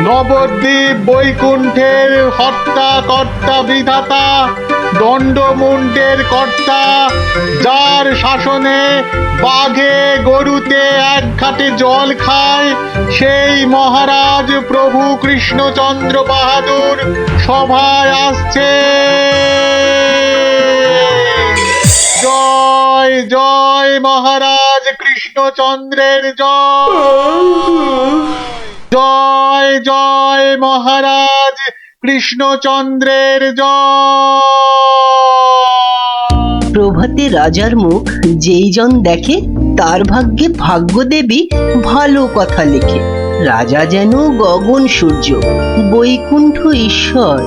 নবদ্বীপ বৈকুণ্ঠের হত্যা কর্তা বিধাতা, দণ্ডমুণ্ডের কর্তা, যার শাসনে বাঘে গরুতে এক ঘাটে জল খায়, সেই মহারাজ প্রভু কৃষ্ণচন্দ্র বাহাদুর সভায় আসছে। জয় জয় মহারাজ কৃষ্ণচন্দ্রের জয়। জয় জয় মহারাজ কৃষ্ণচন্দ্রের জয়। প্রভাতে রাজার মুখ যেই জন দেখে, তার ভাগ্যে ভাগ্যদেবী ভালো কথা লেখে। রাজা যেন গগন সূর্য, বৈকুণ্ঠ ঈশ্বর,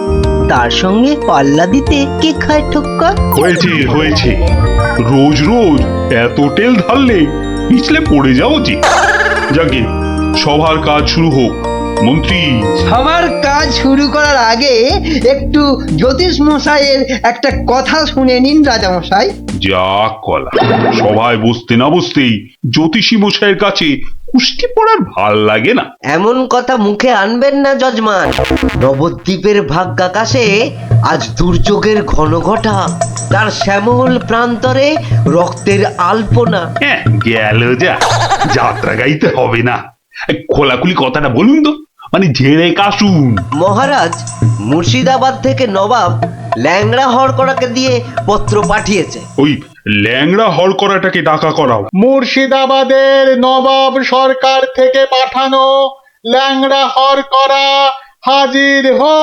তার সঙ্গে পাল্লা দিতে কে খায় ঠক্কর? হয়েছে হয়েছে, রোজ রোজ এত তেল ঢাললে পিছলে পড়ে যাও যে। যাকে সবার কাজ শুরু হোক। মন্ত্রী, সবার কাজ শুরু করার আগে একটু জ্যোতিষ মশাইয়ের একটা কথা শুনে নিন রাজা মশাই। যা কলা, সভায় বসতে না বসতেই জ্যোতিষী মশাইয়ের কাছে কুস্তি পড়ার ভাল লাগে না। এমন কথা মুখে আনবেন না যজমান। নবদ্বীপের ভাগ্যাকাশে আজ দুর্যোগের ঘন ঘটা, তার শ্যামল প্রান্তরে রক্তের আলপনা। হ্যাঁ, গেল যা, যাত্রা গাইতে হবে না। খোলাখুলি কথাটা বলুন তো, মানে ঝেড়ে কাশুন। মহারাজ মুর্শিদাবাদ থেকে নবাব ল্যাংড়া হরকড়াকে দিয়ে পত্র পাঠিয়েছে। ওই ল্যাংড়া হরকড়াটাকে ডাকা করাও। মুর্শিদাবাদের নবাব সরকার থেকে পাঠানো ল্যাংড়া হরকড়া হাজির হো।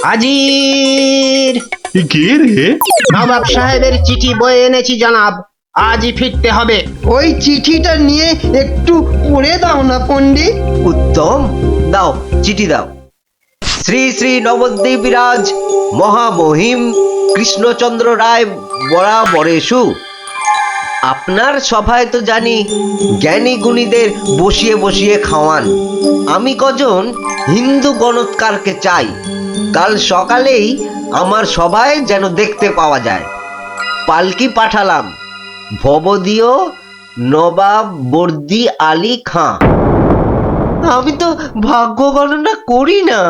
হাজির। কে রে? নবাব সাহেবের চিঠি বয়ে এনেছি জনাব, আজই ফিরতে হবে। ওই চিঠিটা নিয়ে একটু পড়ে দাও না পণ্ডিত। উত্তম, দাও চিঠি দাও। শ্রী শ্রী নবদ্বীপ রাজ মহামহিম কৃষ্ণচন্দ্র রায় বরাবরেশু। আপনার সভায় তো জানি জ্ঞানী গুণীদের বসিয়ে বসিয়ে খাওয়ান। আমি কজন হিন্দু গণৎকারকে চাই, কাল সকালেই আমার সভায় যেন দেখতে পাওয়া যায়। পালকি পাঠালাম, ভবদীয় নবাব বর্দি আলী খাঁ। আমি তো ভাগ্য গণনা করি না,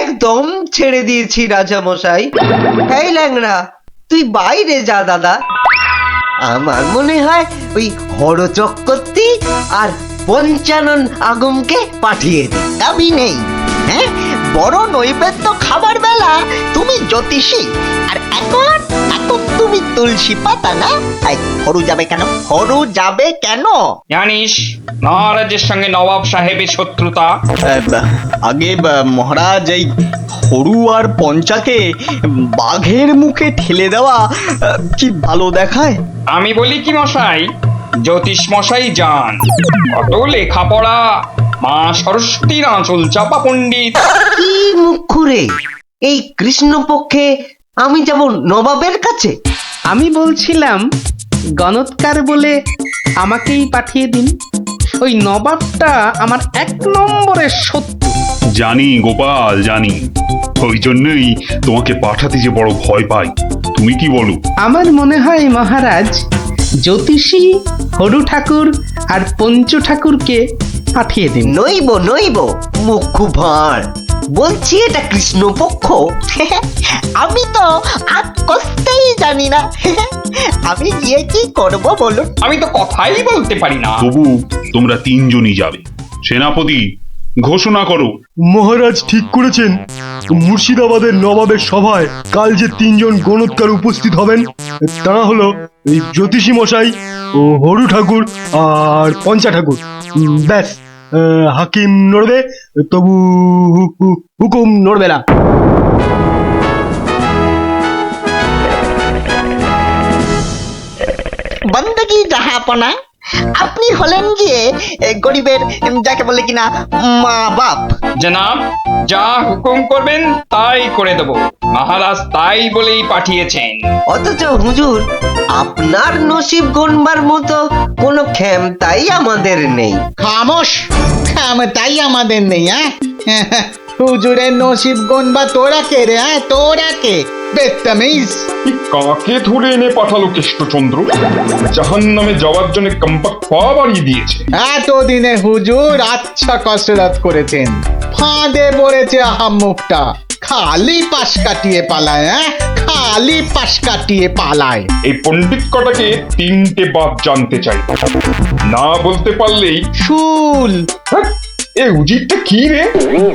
একদম ছেড়ে দিয়েছি রাজা মশাই। এই ল্যাংড়া, তুই বাইরে যা দাদা। আমার মনে হয় ওই হরচক্রবর্তী আর পঞ্চানন আগমকে পাঠিয়ে দে। দাবি নেই, হ্যাঁ, বড় নৈবেদ্য খাবার বেলা তুমি জ্যোতিষী, আর এখন এখন তুমি তুলসী পাতা না। হরু যাবে কেন? হরু যাবে কেন? জানিস মহারাজের সঙ্গে নবাব সাহেবের শত্রুতা। আগে মহারাজ, এই হরু আর পঞ্চাকে বাঘের মুখে ঠেলে দেওয়া কি ভালো দেখায়? আমি বলি কি মশাই, জ্যোতিষ মশাই যান, কত লেখাপড়া, মা সরস্বতীর আঁচল চাপা পণ্ডিত। কি মুখ খুঁড়ে এই কৃষ্ণপক্ষে আমি যাব নবাবের কাছে? আমি বলছিলাম গণৎকার বলে আমাকেই পাঠিয়ে দিন। ওই নবাবটা আমার এক নম্বরের শত্রু। জানি গোপাল, জানি, ওই জন্যই তোমাকে পাঠাতে যে বড় ভয় পাই। তুমি কি বলো? আমার মনে হয় মহারাজ জ্যোতিষী হরু ঠাকুর আর পঞ্চু ঠাকুরকে পাঠিয়ে দিন। নইব নইব, মুখ ভাঁড়। বলছি এটা কৃষ্ণপক্ষ। আমি তো আর কষতেই জানি না। আমি গিয়ে কি করব বলুন? আমি তো কথাই বলতে পারি না। তবু তোমরা তিনজনই যাবে। সেনাপতি, ঘোষণা করো। মহারাজ ঠিক করেছেন, মুর্শিদাবাদের নবাবের সভায় কাল যে তিনজন গণৎকার উপস্থিত হবেন, তারা হলো এই জ্যোতিষী মশাই ও হরু ঠাকুর আর পঞ্চা ঠাকুর। ব্যাস, হাকিম নড়বে, তবু হুকুম নড়বে না। বন্দগি জাহাপনা, আপনি হলেন গিয়ে গরিবের, যাকে বলে কিনা মা বাপ। জনাব, যা হুকুম করবেন তাই করে দেব। মহারাজ তাই বলেই পাঠিয়েছেন। অথচ হুজুর, আপনার নসিব গণবার মতো কোনো ক্ষমতাই আমাদের নেই। খামোশ, তাই আমাদের নেই। হুজুরের নসিব গনবা তোরা কে রে? হ্যাঁ, তোরা কে? বেত্তামিজ। কি কাকে ধরে এনে পাঠালো কৃষ্ণচন্দ্র? জাহান নামে যাওয়ার জন্য কম্পাক পা বাড়িয়ে দিয়েছে। এতদিনে হুজুর আচ্ছা কসরত করেছেন, ফাঁদে পড়েছে আহাম্মুকটা। খালি পাশ কাটিয়ে পালায়, হ্যাঁ, খালি পাশ কাটিয়ে পালায়। এই পণ্ডিত কটাকে তিনটে বাদ জানতে চাই, না বলতে পারলেই শুল। হ্যাঁ, এ উজিরটা কি রে?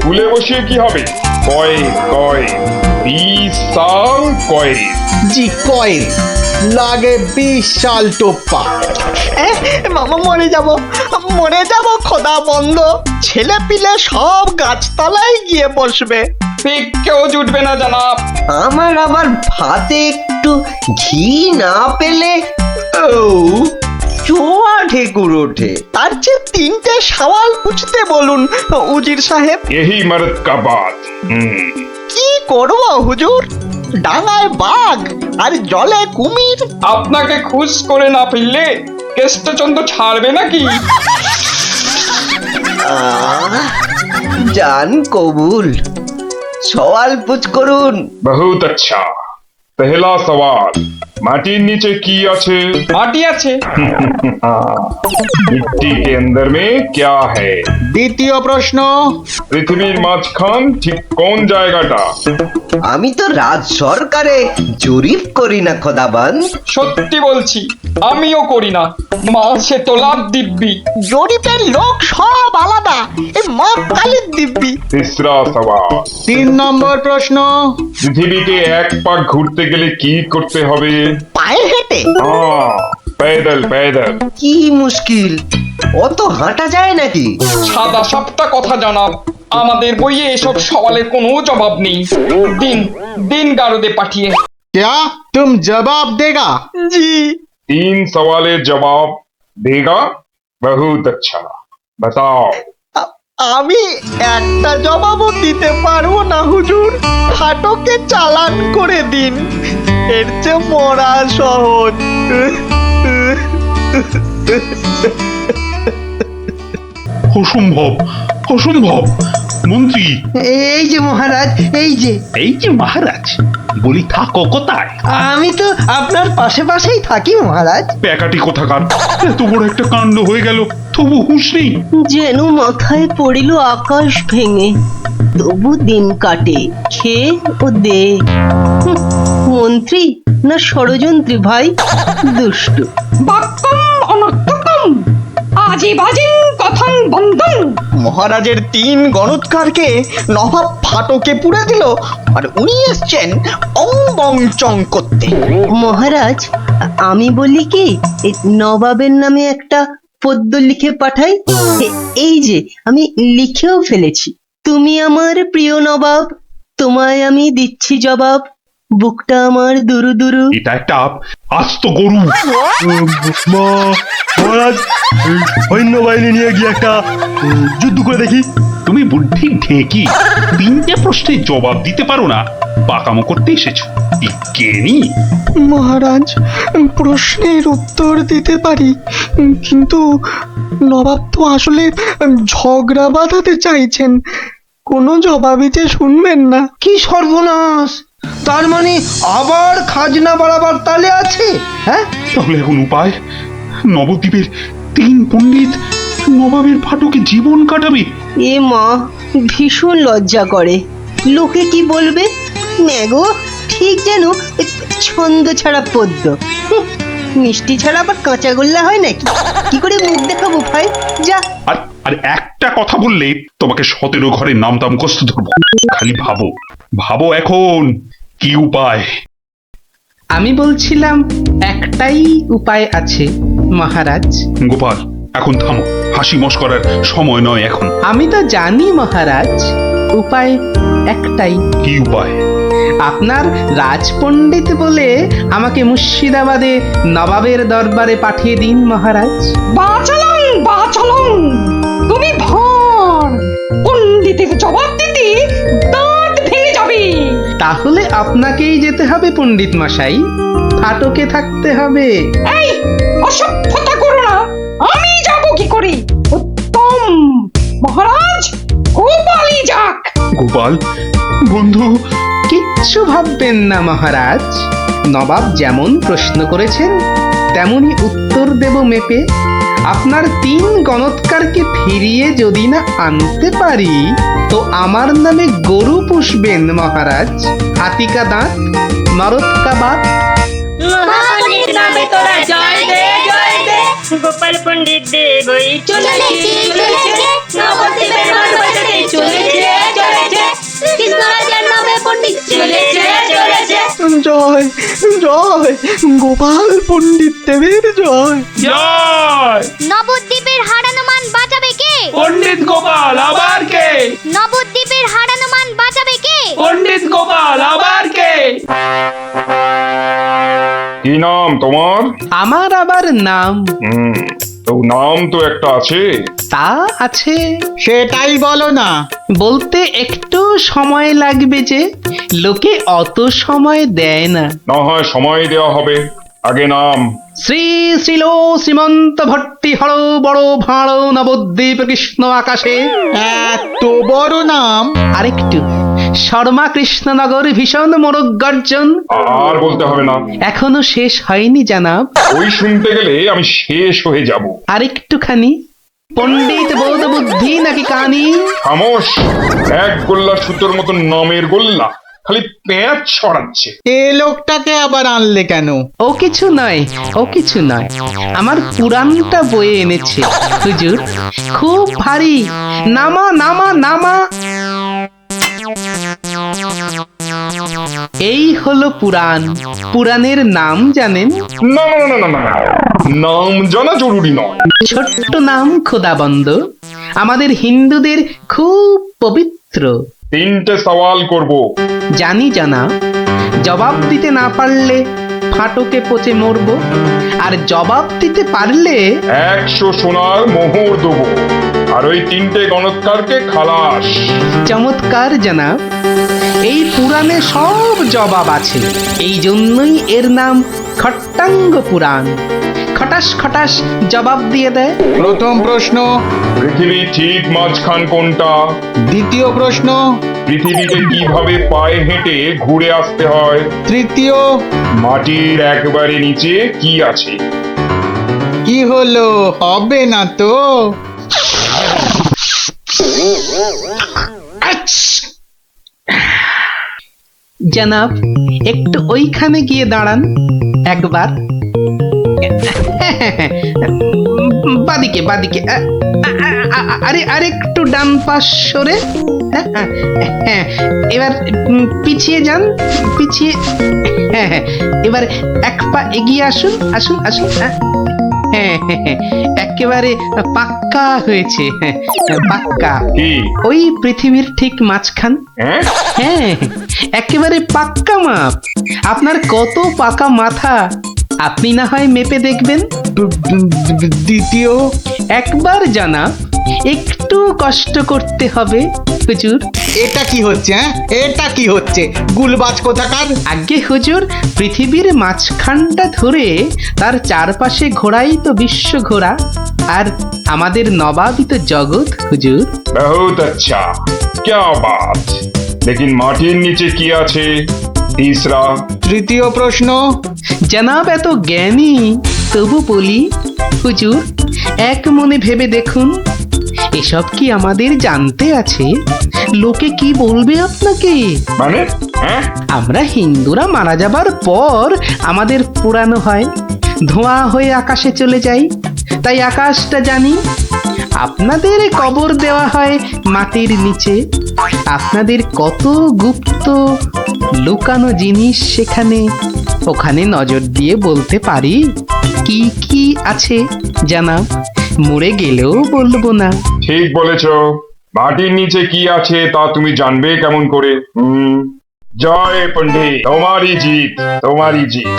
ভুলে বসিয়ে কি হবে? কয় কয় বিশাল কয়। জি কয়েল লাগে 20 সাল টোপ্পা। মামা মরে যাব খোদা বন্ধ। ছেলে পিলে সব গাছতলায় গিয়ে বসবে। ঠিক কেউ জুটবে না জানাব। আমার আবার ভাতে একটু ঘি না পেলে ও চোয়া ঠেকুর ওঠে। তার চেয়ে তিনটে সওয়াল পুছতে বলুন উজির সাহেব। यही मर्द का बात। কি করব হুজুর? ডাঙায় বাঘ আর জলে কুমির। আপনাকে খুশ করে না ফিরলে কেষ্টচন্দ্র ছাড়বে নাকি? জান কবুল, সওয়াল পুছ করুন। बहुत अच्छा। पहला सवाल, माटिर नीचे की আছে? মাটি আছে। मिट्टी के अंदर में क्या है? দ্বিতীয় প্রশ্ন, পৃথিবীর মাঝখান ঠিক কোন জায়গাটা? আমি তো রাজ সরকারে জরিপ করি না খোদাবান। সত্যি বলছি, আমিও করি না। মাসে তোলার দিব্যি। জরিপের লোক সব আলাদা। এই মা কালীর দিব্যি। तीसरा सवाल, 3 নম্বর প্রশ্ন, পৃথিবীকে এক পাক ঘুরতে গেলে কি করতে হবে? পায়ে হেঁটে। हाँ, पैदल पैदल। কি মুশকিল, অত হাঁটা যায় নাকি? সাদা সাপটা কথা জানাব, আমাদের বইয়ে এসব সওয়ালের কোনো জবাব নেই। দিন দিন গারদে পাঠিয়ে। क्या तुम जवाब देगा? জি। 3 सवालेर जवाब देगा? बहुत अच्छा। बताओ। আমি একটা জবাবও দিতে পারবো না হুজুর। ফাটকে চালান করে দিন, এর চেয়ে মরা সহজ। অসম্ভব, অসম্ভব। মন্ত্রী, এই যে মহারাজ, এই যে এই যে মহারাজ, বলি থাকো কোথায়? আমি তো আপনার পাশে পাশেই থাকি মহারাজ। প্যাকাটি কোথাকার, এত বড় একটা কাণ্ড হয়ে গেল, তবু হুঁশ নেই। যেন মাথায় পড়িল আকাশ ভেঙে, তবু দিন কাটে খেয়ে ও দে। হুঁ, মন্ত্রী না ষড়যন্ত্রী ভাই, দুষ্টু। বাক্যম অনর্থকম আজে বাজে কথন বন্ধন। মহারাজের 3 গণৎকারকে নবাব ফাটকে পুড়ে দিল, আর উনি এসছেন অং বং চং করতে। মহারাজ, আমি বলি কি, এই নবাবের নামে একটা পদ্য লিখে পাঠাই। এই যে আমি লিখেও ফেলেছি। তুমি আমার প্রিয় নবাব, তোমায় আমি দিচ্ছি জবাব, বুকটা আমার দুরু দুরু। এটা একটা আস্ত গরু। মহারাজ, এই সৈন্যবাহিনী নিয়ে গিয়ে একটা যুদ্ধ করে দেখি। তুমি বুদ্ধি ঢেকি 3টে প্রশ্নের জবাব দিতে পারো না, পাকামো করতে এসেছো। জ্ঞানী মহারাজ, প্রশ্নের উত্তর দিতে পারি, কিন্তু নবাব তো আসলে ঝগড়া বাঁধাতে চাইছেন। কোনো জবাবই যে শুনবেন না। কি সর্বনাশ! তার মানে আবার খাজনা বাড়াবার তালে আছে? হ্যাঁ, তাহলে এখন উপায়? নবদ্বীপের 3 পণ্ডিত নবাবের ফাটকে জীবন কাটাবে। এ মা, ভীষণ লজ্জা করে। লোকে কি বলবে? ম্যাগো, ঠিক যেন ছন্দ ছাড়া পদ্য। হুঁ, মিষ্টি ছাড়া আবার কাঁচাগোল্লা হয় নাকি? কি করে মুখ দেখাবো ভাই? যা। আর আর একটা কথা বললে তোমাকে 17 ঘরের নামটা মুখস্থ ধরবো। খালি ভাবো, ভাবো এখন কি উপায়। আমি বলছিলাম একটাই উপায় আছে মহারাজ। গোপাল, এখন থামো, হাসি মশকরার সময় নয় এখন। আমি তো জানি মহারাজ, উপায় একটাই। কি উপায়? আপনার রাজপণ্ডিত বলে আমাকে মুর্শিদাবাদে নবাবের দরবারে পাঠিয়ে দিন মহারাজ। বাঁচালং বাঁচালং, তুমি ভর পণ্ডিতের জবাব দিতে দাঁত ভেঙে যাবে। তাহলে আপনাকেই যেতে হবে পণ্ডিত মশাই, ফাটকে থাকতে হবে। এই অসভ্যতা করো না, আমি যাব কি করে? উত্তম মহারাজ, গোপালই যাক। গোপাল বন্ধু, কিচ্ছু ভাববেন না মহারাজ, নবাব যেমন প্রশ্ন করেছেন তেমনি উত্তর দেব মেপে। আপনার 3 গণৎকারকে ফিরিয়ে যদি না আনতে পারি তো আমার নামে গরু পুষবেন মহারাজ। হাতিকা দাঁত, মরদকা বাত। মহাপণ্ডিত নামে তোরা জয় দে জয় দে। গোপাল পণ্ডিত দেব ওই চলেছে চলেছে, নবদ্বীপের মাঠ বাজারে চলেছে চলেছে, কৃষ্ণরাজার নামে পণ্ডিত চলেছে চলেছে। জয় জয় গোপাল পণ্ডিত দেবের জয়। জয় নবদ্বীপের হারানো মান বাঁচাবে কে? পণ্ডিত গোপাল আবার কে? নবদ্বীপের হারানো মান বাঁচাবে কে? পণ্ডিত গোপাল আবার কে? কি নাম তোমার? আমার আবার নাম? তো নাম তো একটা আছে। তা আছে, সেটাই বলো না। বলতে একটু সময় লাগবে যে, লোকে অত সময় দেয় না। না হয় সময় দেওয়া হবে, আগে নাম। শ্রী শ্রীল শ্রীমন্ত ভট্টি হর বড় ভাঁড় নবদ্বীপ কৃষ্ণ আকাশে। এত বড় নাম? আরেকটু, শর্মা কৃষ্ণনগর ভীষণ মোরগ গর্জন। আর বলতে হবে না, এখনো শেষ হয়নি জানাব। ওই শুনতে গেলে আমি শেষ হয়ে যাব। আরেকটুখানি, পণ্ডিত বোধ বুদ্ধি নাকি কানি? খামোশ, এক গোল্লা সুতোর মতন নামের গোল্লা, খালি প্যাঁচ ছড়াচ্ছে। এ লোকটাকে আবার আনলে কেন? ও কিছু নয়, ও কিছু নয়, আমার পুরাণটা বয়ে এনেছে হুজুর, খুব ভারী। নামা নামা নামা। এই হলো পুরাণ। পুরাণের নাম জানেন? না না না না না না, নাম জানা জরুরি নয়। ছোট্ট নাম খোদাবন্দ, আমাদের হিন্দুদের খুব পবিত্র। 3টে সওয়াল করব। জানি জানা, জবাব দিতে না পারলে ফাটকে পচে মরব, আর জবাব দিতে পারলে 100 সোনার মোহর দেবো, আর ওই 3টে গণৎকারকে খালাস। চমৎকার জানাব, এই পুরাণে সব জবাব আছে। এই জন্যই এর নাম খট্টাঙ্গ পুরাণ। খটাস খটাস জবাব দিয়ে দেয়। প্রথম প্রশ্ন, পৃথিবী ঠিক মাঝখান কোনটা? দ্বিতীয় প্রশ্ন, পৃথিবীতে কিভাবে পায়ে হেঁটে ঘুরে আসতে হয়? তৃতীয়, মাটির একবারে নিচে কি আছে? কি হলো, হবে না তো? জানাব, একটু ওইখানে গিয়ে দাঁড়ান একবার। বাদিকে বাদিকে, আরে আরে একটু ডান পাশ সরে। এবার পিছিয়ে যান, পিছিয়ে। এবার 1 পা এগিয়ে আসুন, আসুন আসুন। একেবারে পাক্কা হয়েছে, পাক্কা। কি? ওই পৃথিবীর ঠিক মাঝখান। হ্যাঁ, একেবারে পাক্কা মাপ। আপনার কত পাকা মাথা, আপনি না হয় মেপে দেখবেন। দ্বিতীয়, একবার জানা, একটু কষ্ট করতে হবে হুজুর। এটা কি হচ্ছে? এটা কি হচ্ছে? গুলবাজ কোথাকার। আগে হুজুর, পৃথিবীর মাঝখানটা ধরে তার চারপাশে ঘোরাই তো বিশ্ব ঘোরা, আর আমাদের নবাবই তো জগৎ হুজুর। বহুত আচ্ছা, क्या बात। लेकिन মাটির নিচে কি আছে? তিসরা। তৃতীয় প্রশ্ন, জানাব এত জ্ঞানী, তবু বলি হুজুর, এক মনে ভেবে দেখুন, এসব কি আমাদের জানতে আছে? লোকে কি বলবে আপনাকে? মানে আমরা হিন্দুরা মারা যাবার পর আমাদের পোড়ানো হয়, ধোঁয়া হয়ে আকাশে চলে যাই, তাই আকাশটা জানি। আপনাদের কবর দেওয়া হয় মাটির নিচে। আপনাদের কত গুপ্ত লুকানো জিনিস সেখানে, ওখানে নজর দিয়ে বলতে পারি কি কি আছে জানাব, মরে গেলেও বলবো না। ঠিক বলেছ, মাটির নিচে কি আছে তা তুমি জানবে কেমন করে? জয় পণ্ডিত, তোমারই জিত, তোমারই জিত।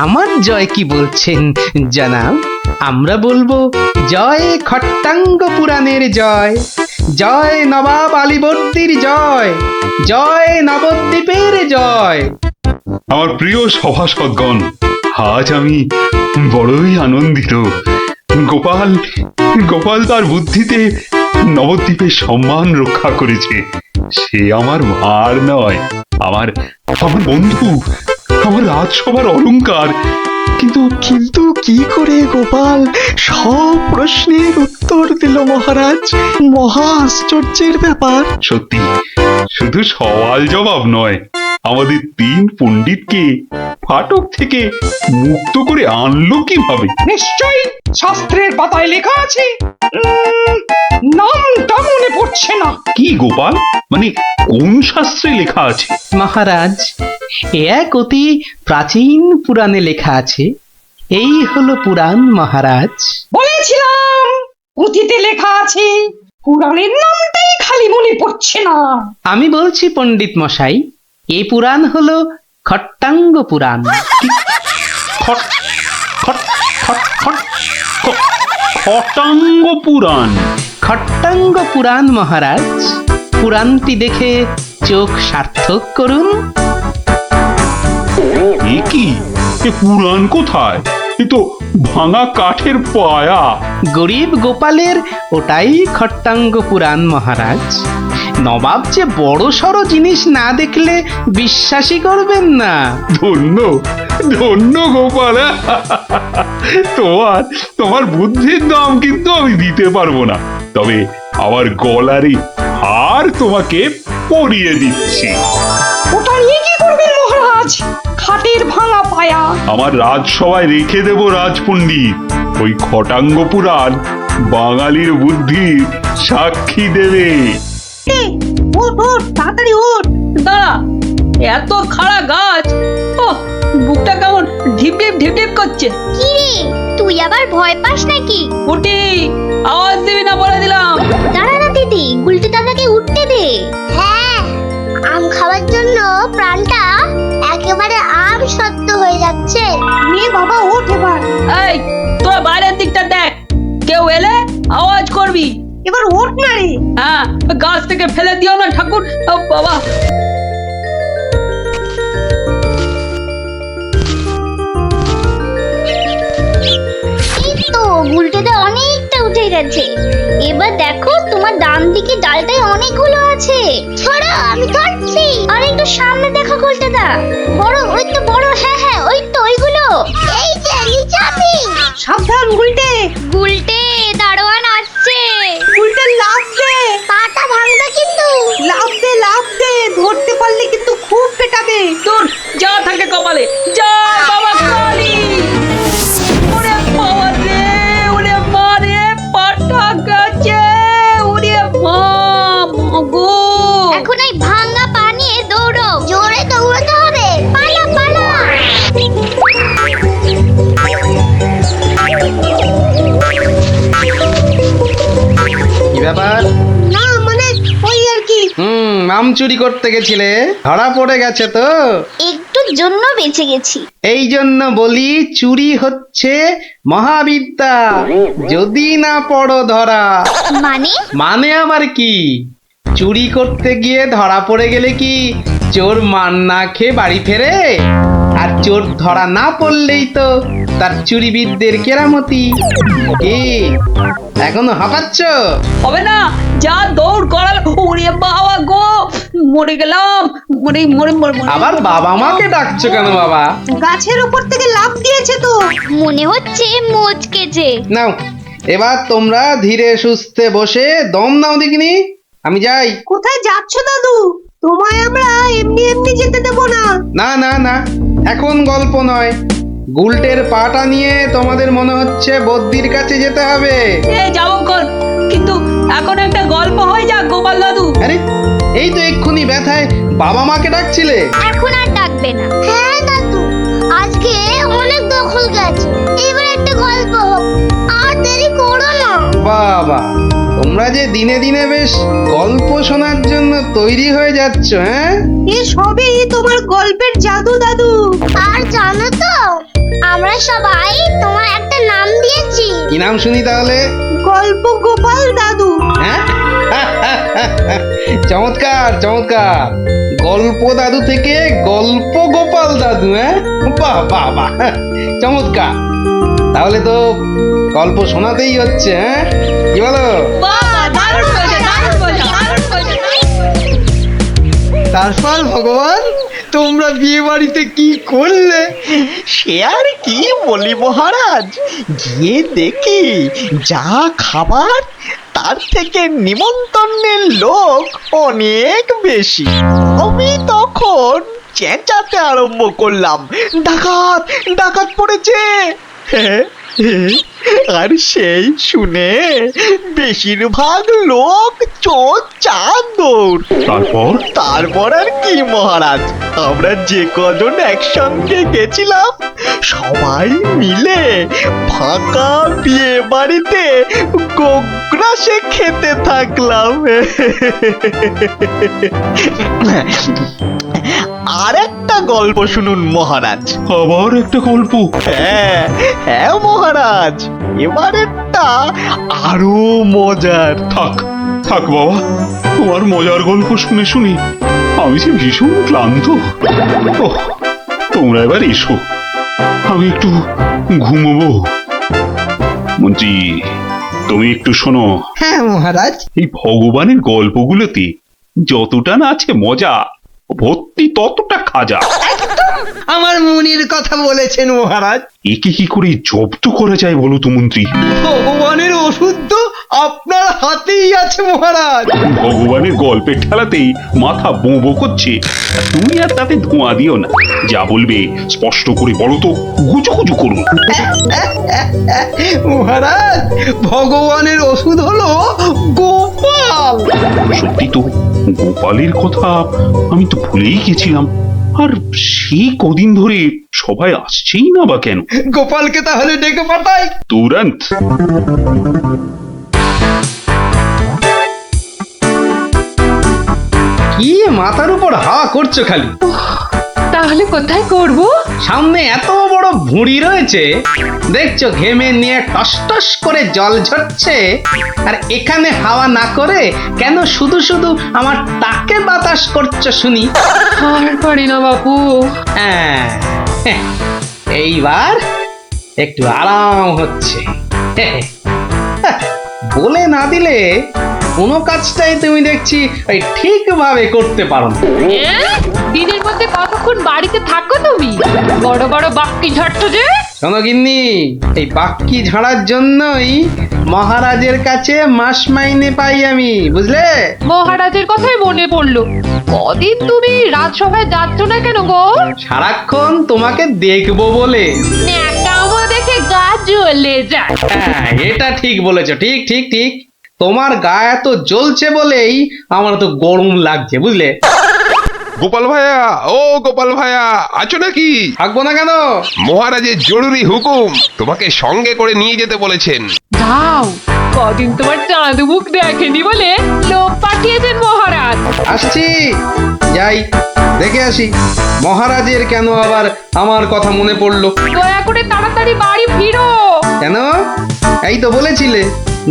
আমার জয় কি বলছেন জানাব? আমরা বলবো জয় খট্টাঙ্গ পুরাণের জয়, জয় নবাব আলীবর্দীর জয়, জয় নবদ্বীপের জয়। আমার প্রিয় সভাসদগণ, আজ আমি বড়ই আনন্দিত। গোপাল তার বুদ্ধিতে নবদ্বীপের সম্মান রক্ষা করেছে। সে আমার ভার নয়, আমার আমার বন্ধু, আমার রাজসভার অলংকার। কিন্তু কিন্তু কি করে গোপাল সব প্রশ্নের উত্তর দিল মহারাজ? মহা আশ্চর্যের ব্যাপার। সত্যি শুধু সওয়াল জবাব নয়, আমাদের 3 পণ্ডিতকে ফাটক থেকে মুক্ত করে আনলো কিভাবে? নিশ্চয়ই শাস্ত্রের পাতায় লেখা আছে। নামটা মনে পড়ছে না। কি গোপাল, মানে কোন শাস্ত্রে লেখা আছে? মহারাজ, এ এক অতি প্রাচীন পুরাণে লেখা আছে। এই হলো পুরাণ মহারাজ। বলেছিলাম পুঁথিতে লেখা আছে, পুরাণের নামটাই খালি মনে পড়ছে না। আমি বলছি পণ্ডিত মশাই, এই পুরাণ হলো খট্টাঙ্গ পুরাণ। খট খট খট খট খ- খটাঙ্গ পুরাণ। খট্টাঙ্গ পুরাণ মহারাজ। পুরাণটি দেখে চোখ সার্থক করুন। এ কি, এ পুরাণ কোথায়? এ তো ভাঙা কাঠের পায়া। গরিব গোপালের ওটাই খট্টাঙ্গ পুরাণ মহারাজ। নবাব যে বড় সড়ো জিনিস না দেখলে বিশ্বাসই করবেন না। ধন্য ধন্য গোপাল। তোমার বুদ্ধির দাম কিন্তু আমি দিতে পারবো না, তবে আমার গলারই হার তোমাকে পরিয়ে দিচ্ছি। ওটা নিয়ে কি করবেন মহারাজ? খাটের ভাঙা পায়া। আমার রাজসভায় রেখে দেব রাজপণ্ডিত। ওই খটাঙ্গ পুরাণ বাঙালির বুদ্ধির সাক্ষী দেবে। ওঠ ওঠ, তাড়াতাড়ি ওঠ। দাঁড়া, এত খাড়া গাছ, ও বুকটা কেমন ঢিপ ঢিপ ঢিপ ঢিপ করছে। কি রে, তুই আবার ভয় পাস নাকি? উঠি, আওয়াজ দিবি না বলে দিলাম। দাঁড়া না দিদি, উল্টে দাদাকে উঠতে দে। হ্যাঁ, আম খাওয়ার জন্য প্রাণটা একেবারে আম সত্য হয়ে যাচ্ছে। নিয়ে বাবা ওঠ এবার। এই, তোরা বাইরের দিকটা দেখ, কেউ এলে আওয়াজ করবি। এবার ওঠ না রে। হ্যাঁ, গাছ থেকে ফেলে দিও না ঠাকুর। ও বাবা, এই তো উল্টেতে অনেকটা উঠে গেছে। এবার দেখো, তোমার ডান দিকে ডালটায় অনেকগুলো আছে। ছড়া, আমি ধরছি। আর একটু সামনে দেখো উল্টেদা, বড়, ওই তো বড়। হ্যাঁ হ্যাঁ, ওই তো ওইগুলো। এই যে নিচে আমি। সাবধান গুলটে। গুলটে, দারোয়ান আসছে। গুলটে লাফ দে। পাটা ভাঙবে কিন্তু। লাফ দে লাফ দে, ধরতে পারলে কিন্তু খুব পেটাবে। তোর যা থাকে কপালে। জয় বাবা কালী। ওরে বাবা রে, ওরে মা রে, পাটা গেছে। ওরে মা, মাগো। এখন এই ভাঙা পা নিয়ে দৌড়ো। জোরে দৌড়াতে হবে। পালা পালা। কি ব্যাপার? না মানে ওই আর কি। আম চুরি করতে গেছিলে, ধরা পড়ে গেছে তো? একটুর জন্য বেঁচে গেছি। এই জন্য বলি, চুরি হচ্ছে মহাবিদ্যা, যদি না পড়ো ধরা। মানে? মানে আবার কি? চুরি করতে গিয়ে ধরা পড়ে গেলে কি চোর মান না খেয়ে বাড়ি ফেরে? আর চোর ধরা না পড়লেই তো তার চুরিবিদদের কেরামতি। কি এখনো হাঁপাচ্ছ? হবে না, যা দৌড় করাল। ওরে বাবা গো, মরে গেলাম। মরে মরে মরে মরে। আবার বাবা মাকে ডাকছো কেন বাবা? গাছের উপর থেকে লাফ দিয়েছে তো। মনে হচ্ছে মচকেছে। নাও, এবার তোমরা ধীরে সুস্থে বসে দম নাও দেখিনি। আমি যাই। কোথায় যাচ্ছ দাদু? তোমায় আমরা এমনি এমনি যেতে দেব না। না না না, এখন গল্প নয়। গুলটের পাটা নিয়ে তোমাদের মনে হচ্ছে বদ্যির কাছে যেতে হবে। এই যাবো কোন, কিন্তু এখন একটা গল্প হয়ে যাক গোপাল দাদু। আরে, এই তো এক্ষুনি ব্যথায় বাবা মাকে ডাকছিলে। এখন আর ডাকবে না। হ্যাঁ দাদু, আজকে অনেক দখল গেছে। এবার একটা গল্প হোক, আর দেরি করো না। বাবা, তোমরা যে দিনে দিনে বেশ গল্প শোনার জন্য তৈরি হয়ে যাচ্ছ। হ্যাঁ, এ সবই তোমার গল্পের জাদু দাদু। আর জানো তো, আমরা সবাই তোমার একটা নাম দিয়েছি। কি নাম শুনি তাহলে? গল্প গোপাল দাদু। হ্যাঁ, চমৎকার চমৎকার। গল্প দাদু থেকে গল্প গোপাল দাদু। হ্যাঁ, বাহ বাহ বাহ, চমৎকার। তাহলে তো গল্প শোনাতেই হচ্ছে। হ্যাঁ, কি বলো? বাহ, দারুণ বলছে, দারুণ বলছে, দারুণ বলছে। তারপর ভগবান তোমরা বিয়ে বাড়িতে কি করলে? সে আর কি বলি মহারাজ, গিয়ে দেখি যা খাবার তার থেকে নিমন্ত্রণের লোক অনেক বেশি। আমি তখন চেঁচাতে আরম্ভ করলাম, ডাকাত ডাকাত পড়েছে। আর সেই শুনে বেশিরভাগ লোক চোর চাঁদর। তারপর আর কি মহারাজ, আমরা যে কজন একসঙ্গে গেছিলাম সবাই মিলে ফাঁকা বিয়ে বাড়িতে গোগ্রাসে খেতে থাকলাম। আর একটা গল্প শুনুন মহারাজ। আবার একটা গল্প? হ্যাঁ হ্যাঁ মহারাজ, এবারেরটা আরো মজার। থাক থাক বাবা, তোমার মজার গল্প শুনে শুনে আমি যে ভীষণ ক্লান্ত। ওহ, তোমরা এবার এসো, আমি একটু ঘুমোবো। মন্ত্রী, তুমি একটু শোনো। হ্যাঁ মহারাজ। এই ভগবানের গল্পগুলোতে যতটা না আছে মজা, ভর্তি ততটা খাজা। আমার মনের কথা বলেছেন মহারাজ। একে কি করে জব্দ করা যায় বলো তো মন্ত্রী? ভগবানের ওষুধ তো আপনার হাতেই আছে মহারাজ। ভগবানের গল্পের ঠেলাতেই মাথা বোঁ বোঁ করছে, তুমি আর তাতে ধোঁয়া দিও না। যা বলবে স্পষ্ট করে বলো তো, গুজুগুজু করুন। মহারাজ, ভগবানের ওষুধ হলো গোপাল। সত্যি তো, গোপালের কথা আমি তো ভুলেই গেছিলাম। আর সেই কদিন ধরে সবাই আসছেই না বা কেন? গোপালকে তাহলে ডেকে পাঠাই তুরন্ত। কি মাথার উপর হাওয়া করছো খালি? তাহলে কোথায় করব? সামনে এত বড় ভুঁড়ি রয়েছে, দেখছো ঘেমে নিয়ে টস টস করে জল ঝরছে, আর এখানে হাওয়া না করে কেন শুধু শুধু আমার টাকে বাতাস করছো শুনি? আর পারি না বাপু। হ্যাঁ, এইবার একটু আরাম হচ্ছে। বলে না দিলে কোনো কাজটাই তুমি দেখছি ওই ঠিকভাবে করতে পারো না। দিনের মধ্যে কতক্ষণ বাড়িতে থাকো তুমি? বড় বড় বাক্কি ঝাড়ছো যে। শোনো গিন্নি, এই বাক্কি ঝাড়ার জন্যই মহারাজের কাছে মাস মাইনে পাই আমি, বুঝলে? মহারাজের কথাই মনে পড়লো, কদিন তুমি রাজসভায় যাচ্ছ না কেন গো? সারাক্ষণ তোমাকে দেখবো বলে। ন্যাকামো দেখে গা জ্বলে যায়। হ্যাঁ, এটা ঠিক বলেছো, ঠিক ঠিক ঠিক। তোমার গা এত জ্বলছে বলেই আমার তো গরম লাগছে, বুঝলে? গোপাল ভাইয়া, ও গোপাল ভাইয়া, আছো নাকি? থাকবো না কেন? মহারাজের জরুরি হুকুম, তোমাকে সঙ্গে করে নিয়ে যেতে বলেছেন। যাও, কদিন তোমার চাঁদ মুখ দেখেনি বলে লোক পাঠিয়েছেন মহারাজ। আসছি, যাই দেখে আসি মহারাজের কেন আবার আমার কথা মনে পড়লো। দয়া করে তাড়াতাড়ি বাড়ি ফিরো। কেন? এই তো বলেছিলে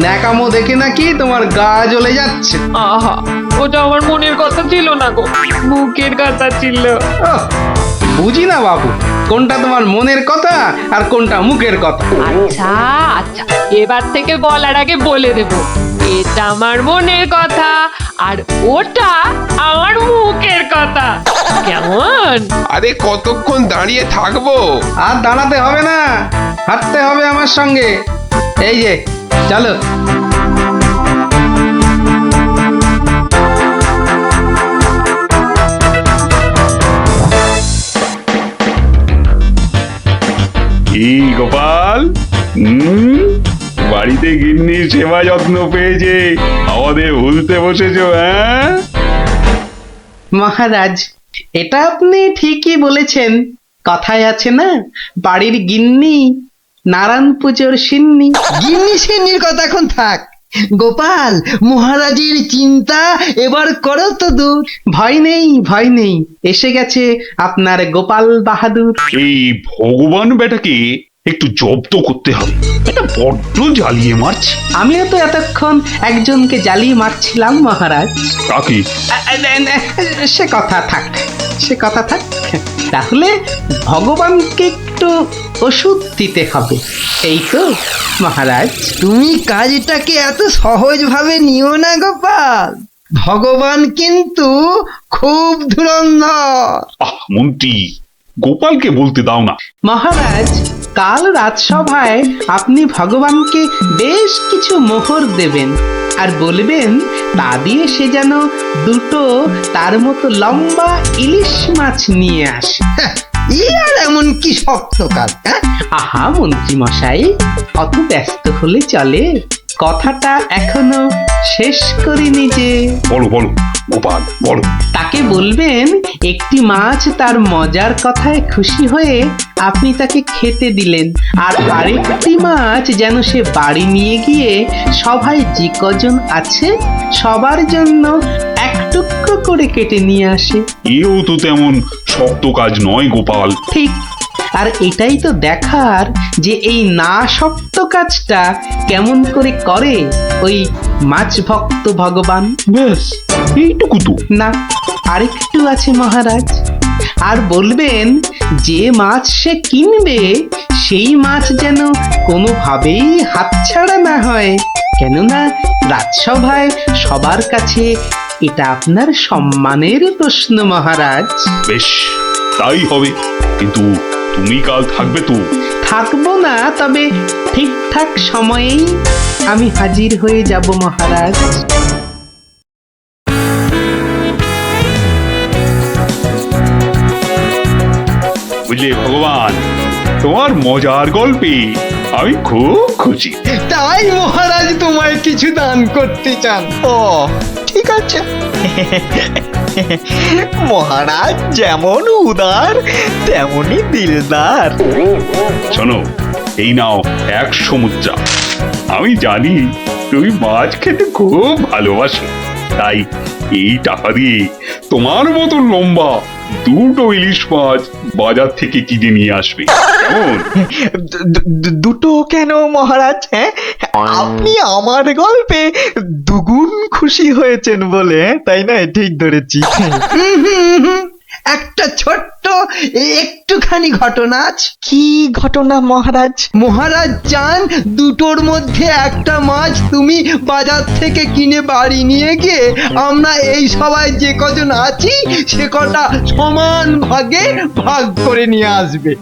ন্যাকামো দেখে নাকি তোমার গা জ্বলে যাচ্ছে। আহা, ওটা আমার মনের কথা ছিল না গো, মুখের কথা ছিল। বুঝি না বাবু, কোনটা তোমার মনের কথা আর কোনটা মুখের কথা। আচ্ছা আচ্ছা, এবার থেকে বলার আগে বলে দেব, এটা আমার মনের কথা আর ওটা আমার মুখের কথা। কেমন? আরে কতক্ষণ দাঁড়িয়ে থাকবো? আর দাঁড়াতে হবে না, হাঁটতে হবে আমার সঙ্গে। এই যে চলো। কি গোপাল, বাড়িতে গিন্নির সেবা যত্ন পেয়েছে আমাদের ভুলতে বসেছো? হ্যাঁ মহারাজ, এটা আপনি ঠিকই বলেছেন। কথায় আছে না, বাড়ির গিন্নি নারায়ণ পুজোর সিন্নি। গিন্নি সিন্নির কথা এখন থাক। গোপাল, মহারাজের চিন্তা এবার করো তো দূর। ভয় নেই, ভয় নেই, এসে গেছে আপনার গোপাল বাহাদুর। এই ভগবান বেটাকে একটু জব্দ করতে হবে, এটা বড্ড জ্বালিয়ে মারছে। আমিও তো এতক্ষণ একজনকে জ্বালিয়ে মারছিলাম মহারাজ। কাকে? সে কথা থাক, সে কথা থাক। তাহলে ভগবানকে একটু ওষুধ দিতে হবে, এই তো মহারাজ। তুমি কাজটাকে এত সহজ ভাবে নিও না গোপাল। ভগবান কিন্তু খুব ধুরন্ধর। মন্ত্রী, গোপালকে বলতে দাও না। মহারাজ, কাল রাজসভায় আপনি ভগবানকে বেশ কিছু মোহর দেবেন আর বলবেন তা দিয়ে সে যেন দুটো তার মতো লম্বা ইলিশ মাছ নিয়ে আসে। আর এমন কি শক্ত কাজ? আহা মন্ত্রী মশাই, অত ব্যস্ত হলে চলে? কথাটা এখনো শেষ করিনি যে। বলো বলো গোপাল, বলো। তাকে বলবেন একটি মাছ তার মজার কথায় খুশি হয়ে আপনি তাকে খেতে দিলেন, আর আরেকটি মাছ যেন সে বাড়ি নিয়ে গিয়ে সবাই যে কজন আছে সবার জন্য এক টুকরো করে কেটে নিয়ে আসে। এও তো তেমন শক্ত কাজ নয় গোপাল। ঠিক, আর এটাই তো দেখার যে এই না শক্ত কাজটা কেমন করে করে ওই মাছ ভক্ত ভগবান। ব্যাস এইটুকু তো? না, আরেকটু আছে মহারাজ। আর বলবেন যে মাছ সে কিনবে সেই মাছ যেন কোনোভাবেই হাতছাড়া না হয়, কেননা রাজসভায় সবার কাছে এটা আপনার সম্মানের প্রশ্ন মহারাজ। বেশ, তাই হবে, কিন্তু তুমি কাল থাকবে তো? থাকবো না, তবে ঠিকঠাক সময়েই আমি হাজির হয়ে যাব মহারাজ। বুঝলে ভগবান, তোমার মজার গল্পে আমি খুব খুশি। তাই মহারাজ তোমায় কিছু দান করতে চান? ও ঠিক আছে। মহারাজ যেমন উদার তেমনি দিলদার। শোনো, এই নাও 100 মুদ্রা। আমি জানি তুমি মাছ খেতে খুব ভালোবাসো, তাই এই টাকা দিয়ে তোমার মতো লম্বা দুটো ইলিশ মাছ বাজার থেকে কিনে নিয়ে আসবে, কেমন? দুটো কেন মহারাজ? হ্যাঁ, আপনি আমার গল্পে দুগুণ খুশি হয়েছেন বলে, তাই না? ঠিক ধরেছি। একটা ছোট্ট একটুখানি ঘটনা আছে। কি ঘটনা মহারাজ? মহারাজ চান দুটোর মধ্যে একটা মাছ তুমি বাজার থেকে কিনে বাড়ি নিয়ে গিয়ে আমরা এই সবাই যে কজন আছি সে কটা সমান ভাগে ভাগ করে নিয়ে আসবে।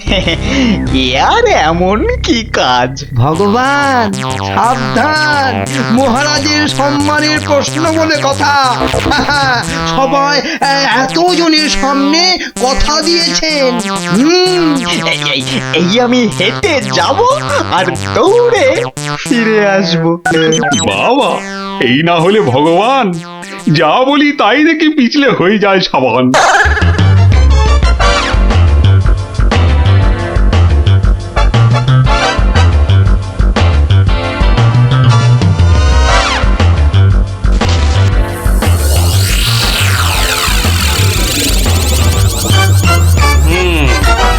আর এমন কি কাজ? ভগবান সাবধান, মহারাজের সম্মানের প্রশ্ন বলে কথা। সবাই এতজনের সামনে কথা দিয়েছেন। এই আমি হেঁটে যাব আর দৌড়ে ফিরে আসবো। বাবা, এই না হলে ভগবান যা বলি তাই দেখি পিছলে হয়ে যায় সাবান।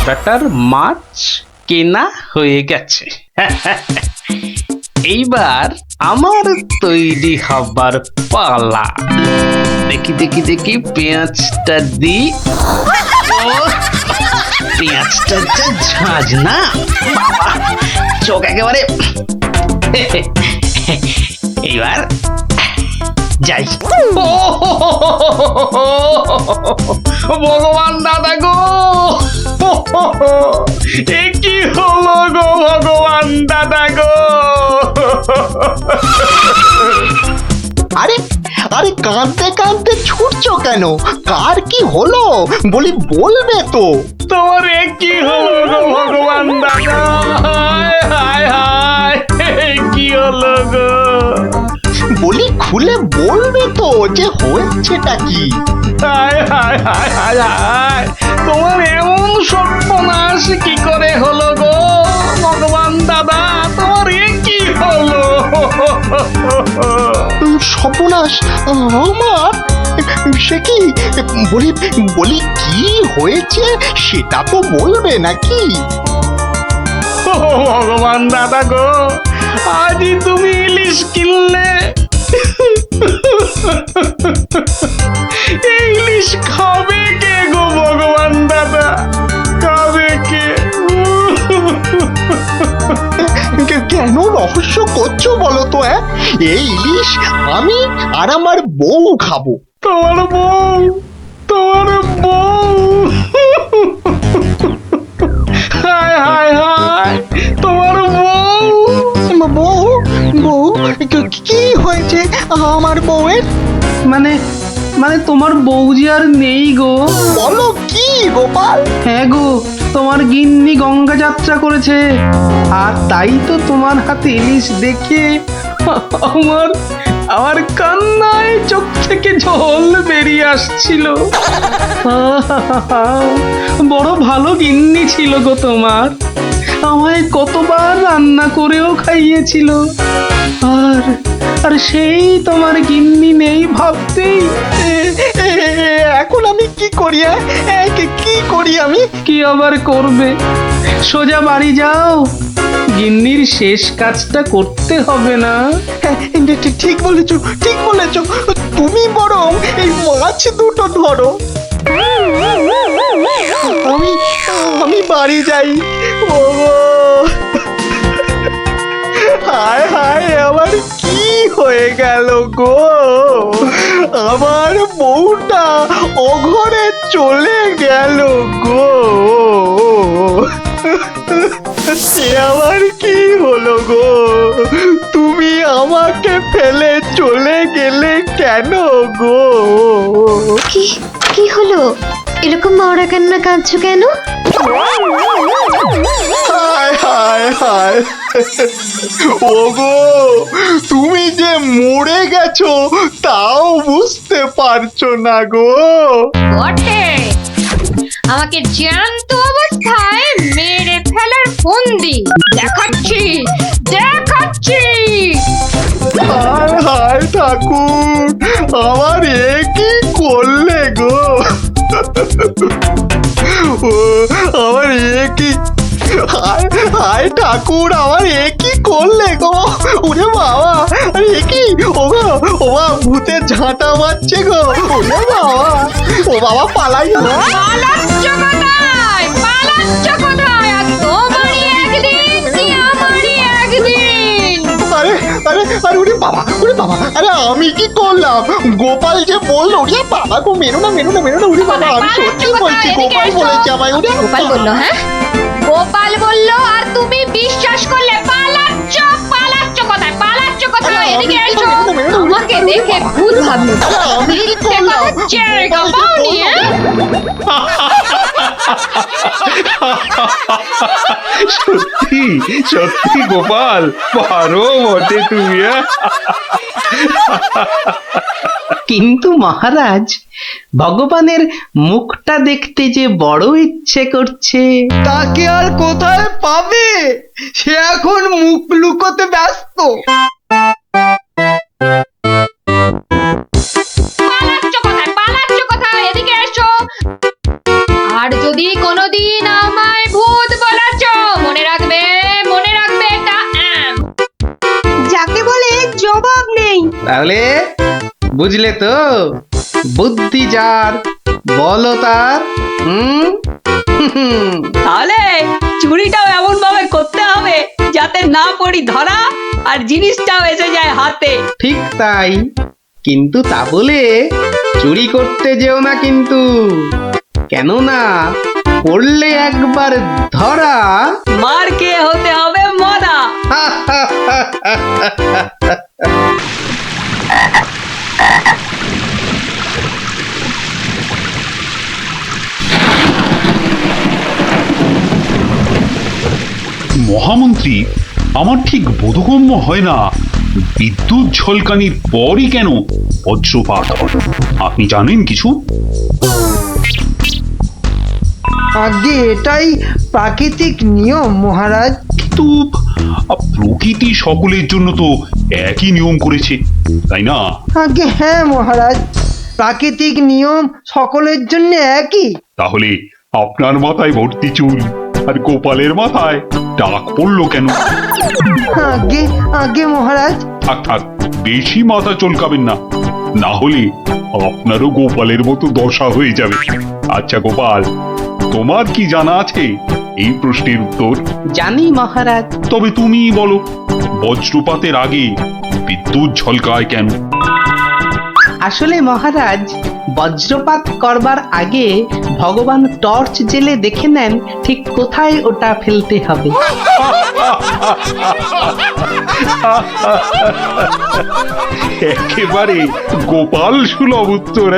বেটার মাছ কেনা হয়ে গেছে। এইবার আমার তৈরি হবার পালা। দেখি দেখি দেখি পেঁয়াজটা দি। পেঁয়াজটা যা ঝাঁজ না, চোখ একেবারে। এইবার যাই। ভগবান দাদা গো, এ কি হলো গো ভগবান দাদা গো? আরে আরে, কাঁদতে কাঁদতে ছুটছো কেন? কার কি হলো বলি, বলবে তো? তোমার এ কি হলো গো ভগবান দাদা? হায় হায় হায়, কি হলো গো? বলি খুলে বলবে তো যে হয়েছেটা কি? হায় হায় হায় হায় হায়, তোমার এমন সর্বনাশ কি করে হলো গো ভগবান দাদা? তোমার এ কি হলো? সর্বনাশ আমার? সে কি? বলি বলি কি হয়েছে সেটা তো বলবে নাকি? ভগবান দাদা গো, আজই তুমি ইলিশ কিনলে। ইলিশ খাবে কে গো ভগবান দাদা? খাবে কে? কেন রহস্য করছো বলো তো? এই ইলিশ আমি আর আমার বউ খাবো। তোমার বউ, তোমার বউ, হায় হায় হায়, তোমার বউ। বউ বউ কি হয়েছে আমার বউয়ের? মানে মানে তোমার বউ যে আর নেই গো। বলো কি গোপাল? হ্যাঁ গো, তোমার গিন্নি গঙ্গা যাত্রা করেছে, আর তাই তো তোমার হাতে ইলিশ দেখে আমার আমার কান্নায় চোখ থেকে জল বেরিয়ে আসছিল। বড় ভালো গিন্নি ছিল গো তোমার, আমায় কতবার রান্না করেও খাইয়েছিল। আর আর সেই তোমার গিন্নি নেই ভাবতেই এখন আমি কি করি? কি করি আমি? কি আবার করবে, সোজা বাড়ি যাও, গিন্নির শেষ কাজটা করতে হবে না? ঠিক বলেছো, ঠিক বলেছো। তুমি বরং এই মাছ দুটো ধরো, আমি বাড়ি যাই। ও হায় হায়, আমার কি হয়ে গেল গো? আমার বউটা অঘরে চলে গেল গো। সে আমার কি হলো গো? তুমি আমাকে ফেলে চলে গেলে কেন গো? কি কি হলো? এরকম মরা কান্না কাঁদছো কেন? হায় হায় হায়, ওগো তুমি যে মরে গেছো তাও বুঝতে পারছো না গো। বটে, আমাকে জ্যান্ত অবস্থায় মেরে ফেলার ফন্দি দেখাচ্ছি দেখাচ্ছি। হায় হায় ঠাকুর, আমার এ কি করলে গো? ও আমার এ কি, হায় হায় ঠাকুর, আমার এ কি করলে গো? ওরে বাবা, আরে এ কি? ও গো, ও বাবা, ভূতের ঝাঁটা মারছে গো। ওরে বাবা, ও বাবা পালাই। পালাচ্ছ কোথায়? পালাচ্ছ কোথায়? আর তোমারই একদিন কি আমারই একদিন। আরে আরে আরে, ওরে বাবা, ওরে বাবা, আরে আমি কি করলাম? গোপাল যে বললো, ওরে বাবা গো, মেরো না মেরো না মেরো না, ওরে বাবা, আমি সত্যি বলছি, গোপাল বলেছে আমায়। ওরে গোপাল বললো? হ্যাঁ, গোপাল বললো আর তুমি বিশ্বাস করলে? পালাচ্ছ পালাচ্ছ কোথায়? পালাচ্ছ কোথায়? এদিকে এসো, আমাকে দেখে ভূত ভাবলো। মিথ্যে কথা জায়গা পাওনি? সত্যি সত্যি গোপাল, পারো বটে তুমি। কিন্তু মহারাজ, ভগবানের মুখটা দেখতে যে বড় ইচ্ছে করছে। তাকে আর কোথায় পাবে? সে এখন মুখ লুকোতে ব্যস্ত। পালাচ্ছ কোথায়? পালাচ্ছ কোথায়? এদিকে এসো। আর যদি কোনোদিন আমায় ভূত বলেছ, মনে রাখবে, মনে রাখবে এটা। যাকে বলে জবাব নেই। তাহলে বুঝলে তো, বুদ্ধি যার বলো তার। তাহলে চুরিটাও এমন ভাবে করতে হবে যাতে না পড়ি ধরা আর জিনিসটাও এসে যায় হাতে। ঠিক তাই, কিন্তু তা বলে চুরি করতে যেও না কিন্তু, কেননা পড়লে একবার ধরা, মার খেয়ে হতে হবে মরা। মহামন্ত্রী, আমার ঠিক বোধগম্য হয় না, বিদ্যুৎ ঝলকানির পরই কেন বজ্রপাত হয়? আপনি জানেন কিছু? আগে এটাই প্রাকৃতিক নিয়ম মহারাজ। কিন্তু প্রকৃতি সকলের জন্য তো একই নিয়ম করেছে, তাই না? আগে হ্যাঁ মহারাজ, প্রাকৃতিক নিয়ম সকলের জন্য একই। তাহলে আপনার মাথায় ভর্তি চুল আর গোপালের মাথায় টাক পড়লো কেন? আগে আগে মহারাজ। থাক থাক, বেশি মাথা চলকাবেন না, না হলে আপনারও গোপালের মতো দশা হয়ে যাবে। আচ্ছা গোপাল, তোমার কি জানা আছে এই প্রশ্নের উত্তর? জানি মহারাজ। তবে তুমিই বলো, বজ্রপাতের আগে বিদ্যুৎ ঝলকায় কেন? আসলে মহারাজ, বজ্রপাত করবার আগে ভগবান টর্চ জেলে দেখে নেন ঠিক কোথায় ওটা ফেলতে হবে। একেবারে গোপাল সুলভ উত্তর।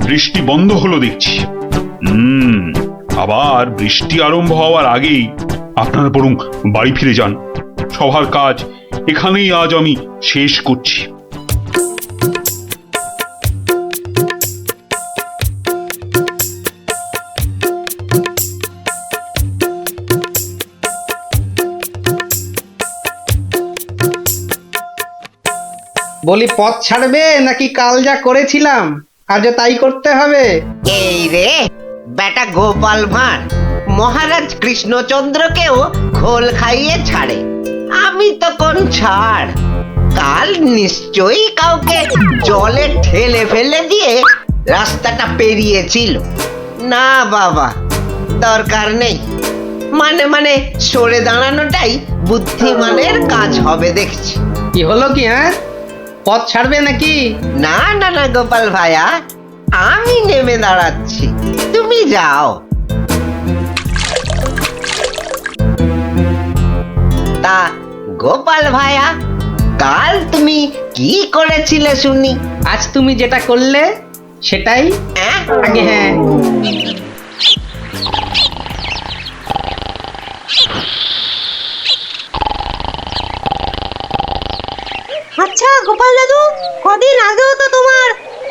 বৃষ্টি বন্ধ হলো দেখছি। আবার বৃষ্টি আরম্ভ হওয়ার আগেই আপনারা বরং বাড়ি ফিরে যান। সবার কাজ এখানেই আজ আমি শেষ করছি। বলি, পথ ছাড়বে নাকি কাল যা করেছিলাম আজও তাই করতে হবে? এই রে বেটা গোপাল ভাঁড়, মহারাজ কৃষ্ণচন্দ্রকেও খোল খাইয়ে ছাড়ে, আমি তো কোন ছাড়। কাল নিশ্চয়ই কাউকে জলে ঠেলে ফেলে দিয়ে রাস্তাটা পেরিয়েছিল। না বাবা, দরকার নেই। মানে সরে দাঁড়ানোটাই বুদ্ধিমানের কাজ হবে দেখছি। কি হলো কি? পথ ছাড়বে নাকি? না না না গোপাল ভাইয়া, আমি নেমে দাঁড়াচ্ছি, তুমি যাও। তা গোপাল ভাইয়া, কাল তুমি কি করেছিলে শুনি? আজ তুমি যেটা করলে সেটাই আগে। হ্যাঁ, আচ্ছা গোপাল দাদু, কদিন আগেও তো তোমার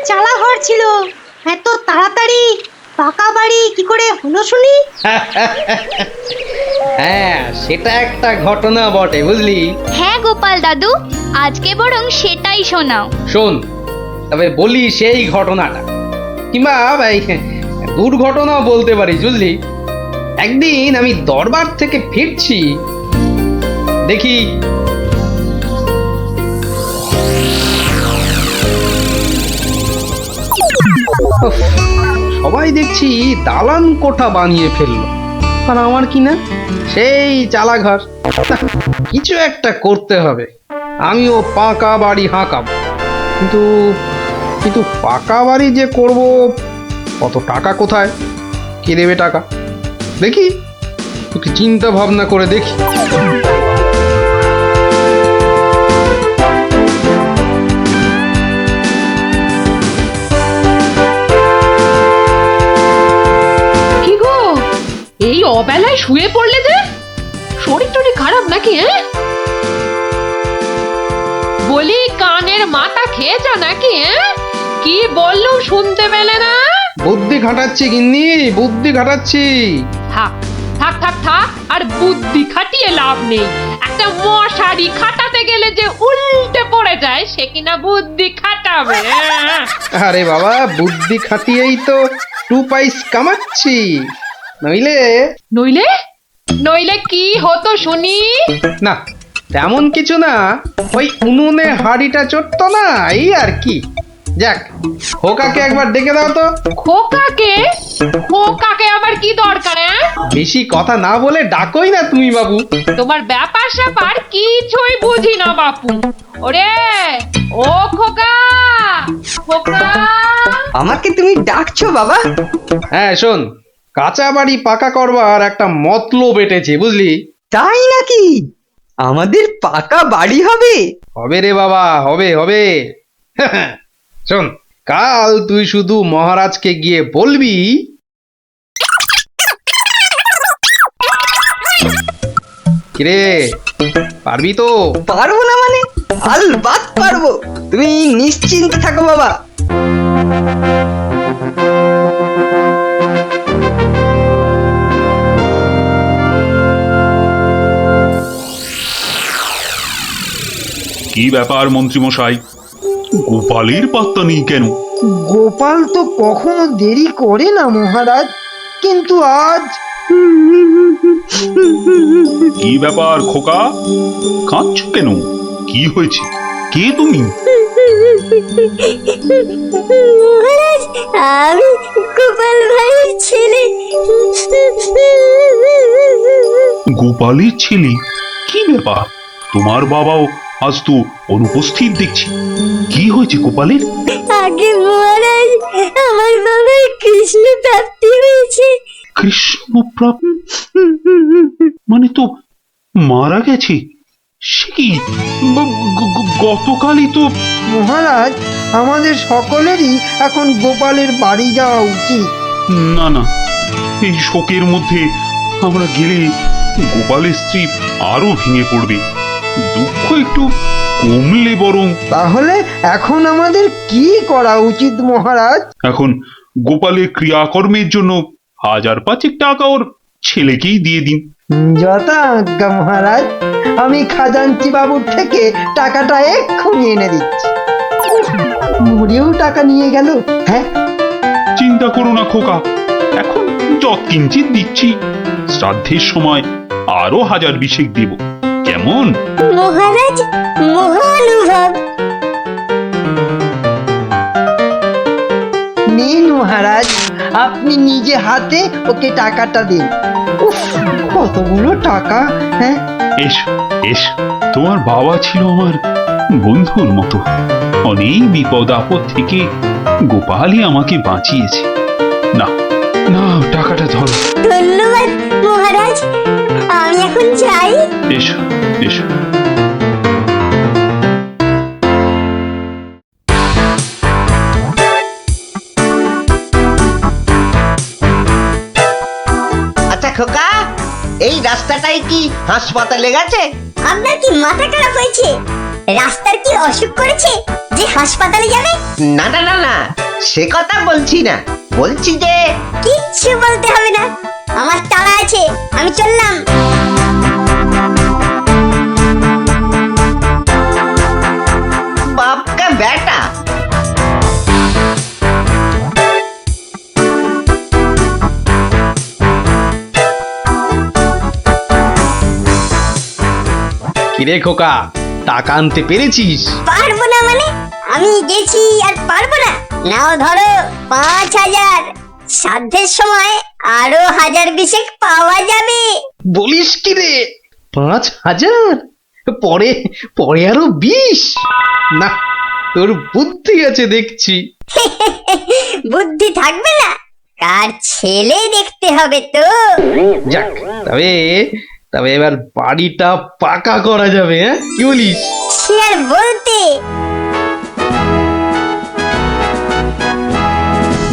চালা ঘর ছিল, এত তাড়াতাড়ি পাকা বাড়ি কি করে হলো শুনি? হ্যাঁ, সেটা একটা ঘটনা বটে, বুঝলি? হ্যাঁ গোপাল দাদু, আজকে বরং সেটাই শোনাও। শোন, তবে বলি সেই ঘটনাটা, কিংবা দুর্ঘটনাও বলতে পারিস, বুঝলি? একদিন আমি দরবার থেকে ফিরছি, দেখি সবাই দেখছি দালান কোঠা বানিয়ে ফেললো, আর আমার কিনা সেই চালাঘর। কিছু একটা করতে হবে, আমিও পাকা বাড়ি হাঁকাবো। কিন্তু কিন্তু পাকা বাড়ি যে করব, কত টাকা কোথায়, কে দেবে টাকা? দেখি একটু চিন্তা ভাবনা করে দেখি। কি গো, এই অবেলায় শুয়ে পড়লে যে? শরীর টরীর খারাপ নাকি? বলি, কানের মাথা খেয়েছো নাকি? কি বললুম শুনতে পেলে না? বুদ্ধি খাটাচ্ছি গিন্নি, বুদ্ধি খাটাচ্ছি। থাক থাক থাক থাক, আর বুদ্ধি খাটিয়ে লাভ নেই। একটা মশারি খাটাতে গেলে যে উল্টে পড়ে যায়, সে কিনা বুদ্ধি খাটাবে? আরে বাবা, বুদ্ধি খাটিয়েই তো 2 পয়সা কামাচ্ছি, নইলে নইলে নইলে কি হতো শুনি? না, তেমন কিছু না, ওই উনুনে হাড়িটা চড়তো না, এই আর কি। যাক, খোকাকে একবার ডেকে দাও তো। খোকাকে? খোকাকে আবার কি দরকার? বেশি কথা না বলে ডাকোই না তুমি বাবু। তোমার ব্যাপার স্যাপার কিছুই বুঝি না বাপু। ওরে ও খোকা, খোকা! আমাকে তুমি ডাকছো বাবা? হ্যাঁ, শোন, কাঁচা বাড়ি পাকা করবার একটা মতলব এটেছে, বুঝলি? তাই নাকি? আমাদের পাকা বাড়ি হবে? হবে রে বাবা, হবে হবে। শোন, কাল তুই শুধু মহারাজকে গিয়ে বলবি, কিরে পারবি তো? পারবো না মানে? আলবাত পারবো, তুমি নিশ্চিন্তে থাকো বাবা। কি ব্যাপার মন্ত্রীমশাই, গোপালের পাত্তা নেই কেন? গোপাল তো কখনো দেরি করে না মহারাজ, কিন্তু আজ কি ব্যাপার খোকা, কাঁদছ কেন? কি হয়েছে? কে তুমি? মহারাজ, আমি গোপাল ভাইয়ের ছেলে। গোপালের ছেলে? কি ব্যাপার, তোমার বাবাও আজ তো অনুপস্থিত দেখছি। কি হয়েছে গোপালের? আগে মহারাজ, আমার বাবার কৃষ্ণ প্রাপ্তি হয়েছে। কৃষ্ণ প্রাপ্তি মানে তো মারা গেছে? সে কি, গতকালই তো। মহারাজ, আমাদের সকলেরই এখন গোপালের বাড়ি যাওয়া উচিত। না না, এই শোকের মধ্যে আমরা গেলে গোপালের স্ত্রী আরো ভেঙে পড়বে। দুঃখ একটু কমলে বরং। তাহলে এখন আমাদের কি করা উচিত মহারাজ? এখন গোপালের ক্রিয়াকর্মের জন্য 1000-5 টাকা ওর ছেলেকেই দিয়ে দিন। যথা আজ্ঞা মহারাজ, আমি খাজাঞ্চি বাবুর থেকে টাকাটা এক্ষুনি এনে দিচ্ছি। মরেও টাকা নিয়ে গেল। হ্যাঁ, চিন্তা করো না খোকা, এখন যৎকিঞ্চিত দিচ্ছি, শ্রাদ্ধের সময় আরো 1000-20 দেব, কেমন? মহারাজ, মহানুভব। নিন মহারাজ, আপনি নিজে হাতে ওকে টাকাটা দিন। উফ, কতগুলো টাকা! হ্যাঁ, এসো এসো, তোমার বাবা ছিল আমার বন্ধুর মতো। অনেক বিপদ আপদ থেকে গোপালই আমাকে বাঁচিয়েছে। না না, টাকাটা ধরো। ধন্যবাদ মহারাজ, আমি এখন যাই। এসো এসো। আচ্ছা খোকা, এই রাস্তাটাই কি হাসপাতালে গেছে? আপনার কি মাথা খারাপ হয়েছে? রাস্তার কি অসুখ করেছে যে হাসপাতালে যাবে? না না না না, সে কথা বলছি না, বলছি যে কিচ্ছু বলতে হবে না, আমার তাড়া আছে, আমি চললাম। বাপ কা বেটা। কিরে খোকা, টাকা আনতে পেরেছিস? পারবো না মানে? আমি গেছি আর পারবো না? নাও ধরো 5000, শ্রাদ্ধের সময় আরো 1000-20 পাওয়া যাবে। বলিস কি রে, 5000? পরে পরে আরো 20? না, তোর বুদ্ধি আছে দেখছি। বুদ্ধি থাকবে না? কার ছেলে দেখতে হবে তো। যাক, তবে তবে এবার বাড়িটা পাকা করা যাবে, হ্যাঁ? কি বলিস? সে আর বলতে।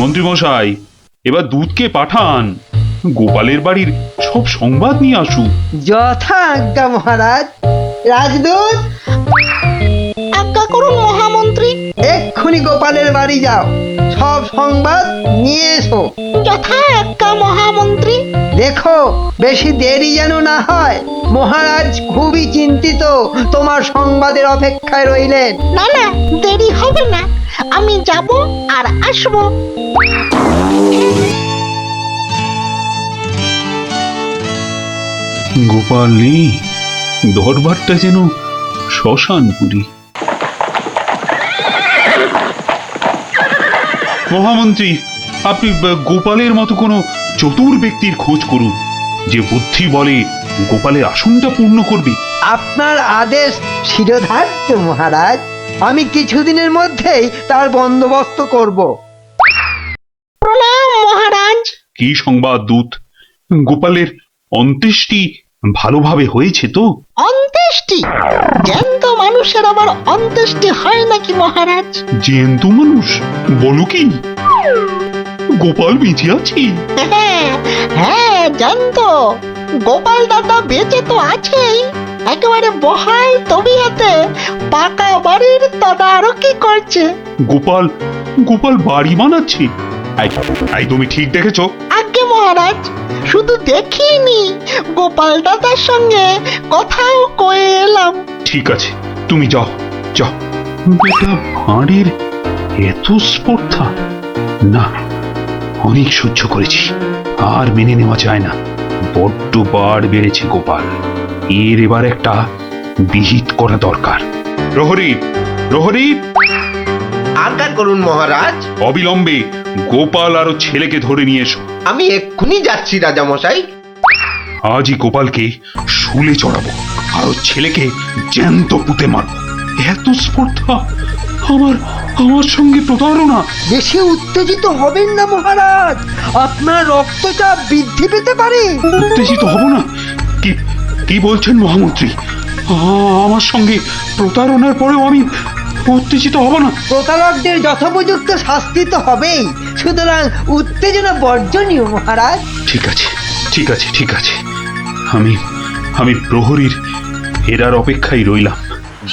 মন্ত্রী মশাই, এবার দুধকে পাঠান, গোপালের বাড়ির সব সংবাদ নিয়ে আসুক। যথা আজ্ঞা মহারাজ। রাজদূত, আজ্ঞা করুন মহামন্ত্রী। এক্ষুনি গোপালের বাড়ি যাও, সব সংবাদ নিয়ে এসো। যথা আজ্ঞা মহামন্ত্রী। দেখো বেশি দেরি যেন না হয়। মহারাজ খুবই চিন্তিত, তোমার সংবাদের অপেক্ষায় রইলেন। না না, দেরি হবে না, আমি যাব আর আসবো। গোপাল নেই, দরবারটা যেন শ্মশানপুরী। মহামন্ত্রী, আপনি গোপালের মতো কোনো চতুর ব্যক্তির খোঁজ করুন, যে বুদ্ধি বলে গোপালের আসনটা পূর্ণ করবে। আপনার আদেশ শিরোধার্য মহারাজ, আমি কিছুদিনের মধ্যেই তার বন্দোবস্ত করব। প্রণাম মহারাজ। কি সংবাদ দূত? গোপালের অন্ত্যেষ্টি ভালোভাবে হয়েছে তো? অন্ত্যেষ্টি? জ্যান্ত মানুষের আবার অন্ত্যেষ্টি হয় নাকি মহারাজ? জ্যান্ত মানুষ? বলো কি? গোপাল বেঁচে আছে? হ্যাঁ হ্যাঁ, জ্যান্ত। গোপাল দাদা বেঁচে তো আছেই, একেবারে বহাল তবিয়তে পাকা বাড়ির তদারকি করছে। গোপাল গোপাল বাড়ি বানাচ্ছে? এই তুমি ঠিক দেখেছো? আজ্ঞে মহারাজ, শুধু দেখিনি, গোপাল দাদার সঙ্গে কথাও কয়ে এলাম। ঠিক আছে, তুমি যাও যাও। বেটা ভাঁড়ের এত স্পর্ধা? না, অনেক সহ্য করেছি, আর মেনে নেওয়া যায় না। বড্ড বাড় বেড়েছে গোপাল, এর এবার একটা বিহিত করা দরকার। প্রহরী, প্রহরী! আজ্ঞা করুন মহারাজ। অবিলম্বে গোপাল আর ওর ছেলেকে ধরে নিয়ে এসো। আমি এক্ষুনি যাচ্ছি রাজামশাই। আজই গোপালকে শুলে চড়াবো আর ওর ছেলেকে জ্যান্ত পুঁতে মারবো। এত স্পর্ধা! আমার আমার সঙ্গে প্রতারণা! বেশি উত্তেজিত হবেন না মহারাজ, আপনার রক্তচাপ বৃদ্ধি পেতে পারে। উত্তেজিত হব না? কি কি বলছেন মহামন্ত্রী? আমার সঙ্গে প্রতারণার পরেও আমি উত্তেজিত হব না? প্রতারকদের যথোপযুক্ত শাস্তি তো হবেই, সুতরাং উত্তেজনা বর্জনীয় মহারাজ। ঠিক আছে, ঠিক আছে, ঠিক আছে। আমি আমি প্রহরীর ফেরার অপেক্ষায় রইলাম।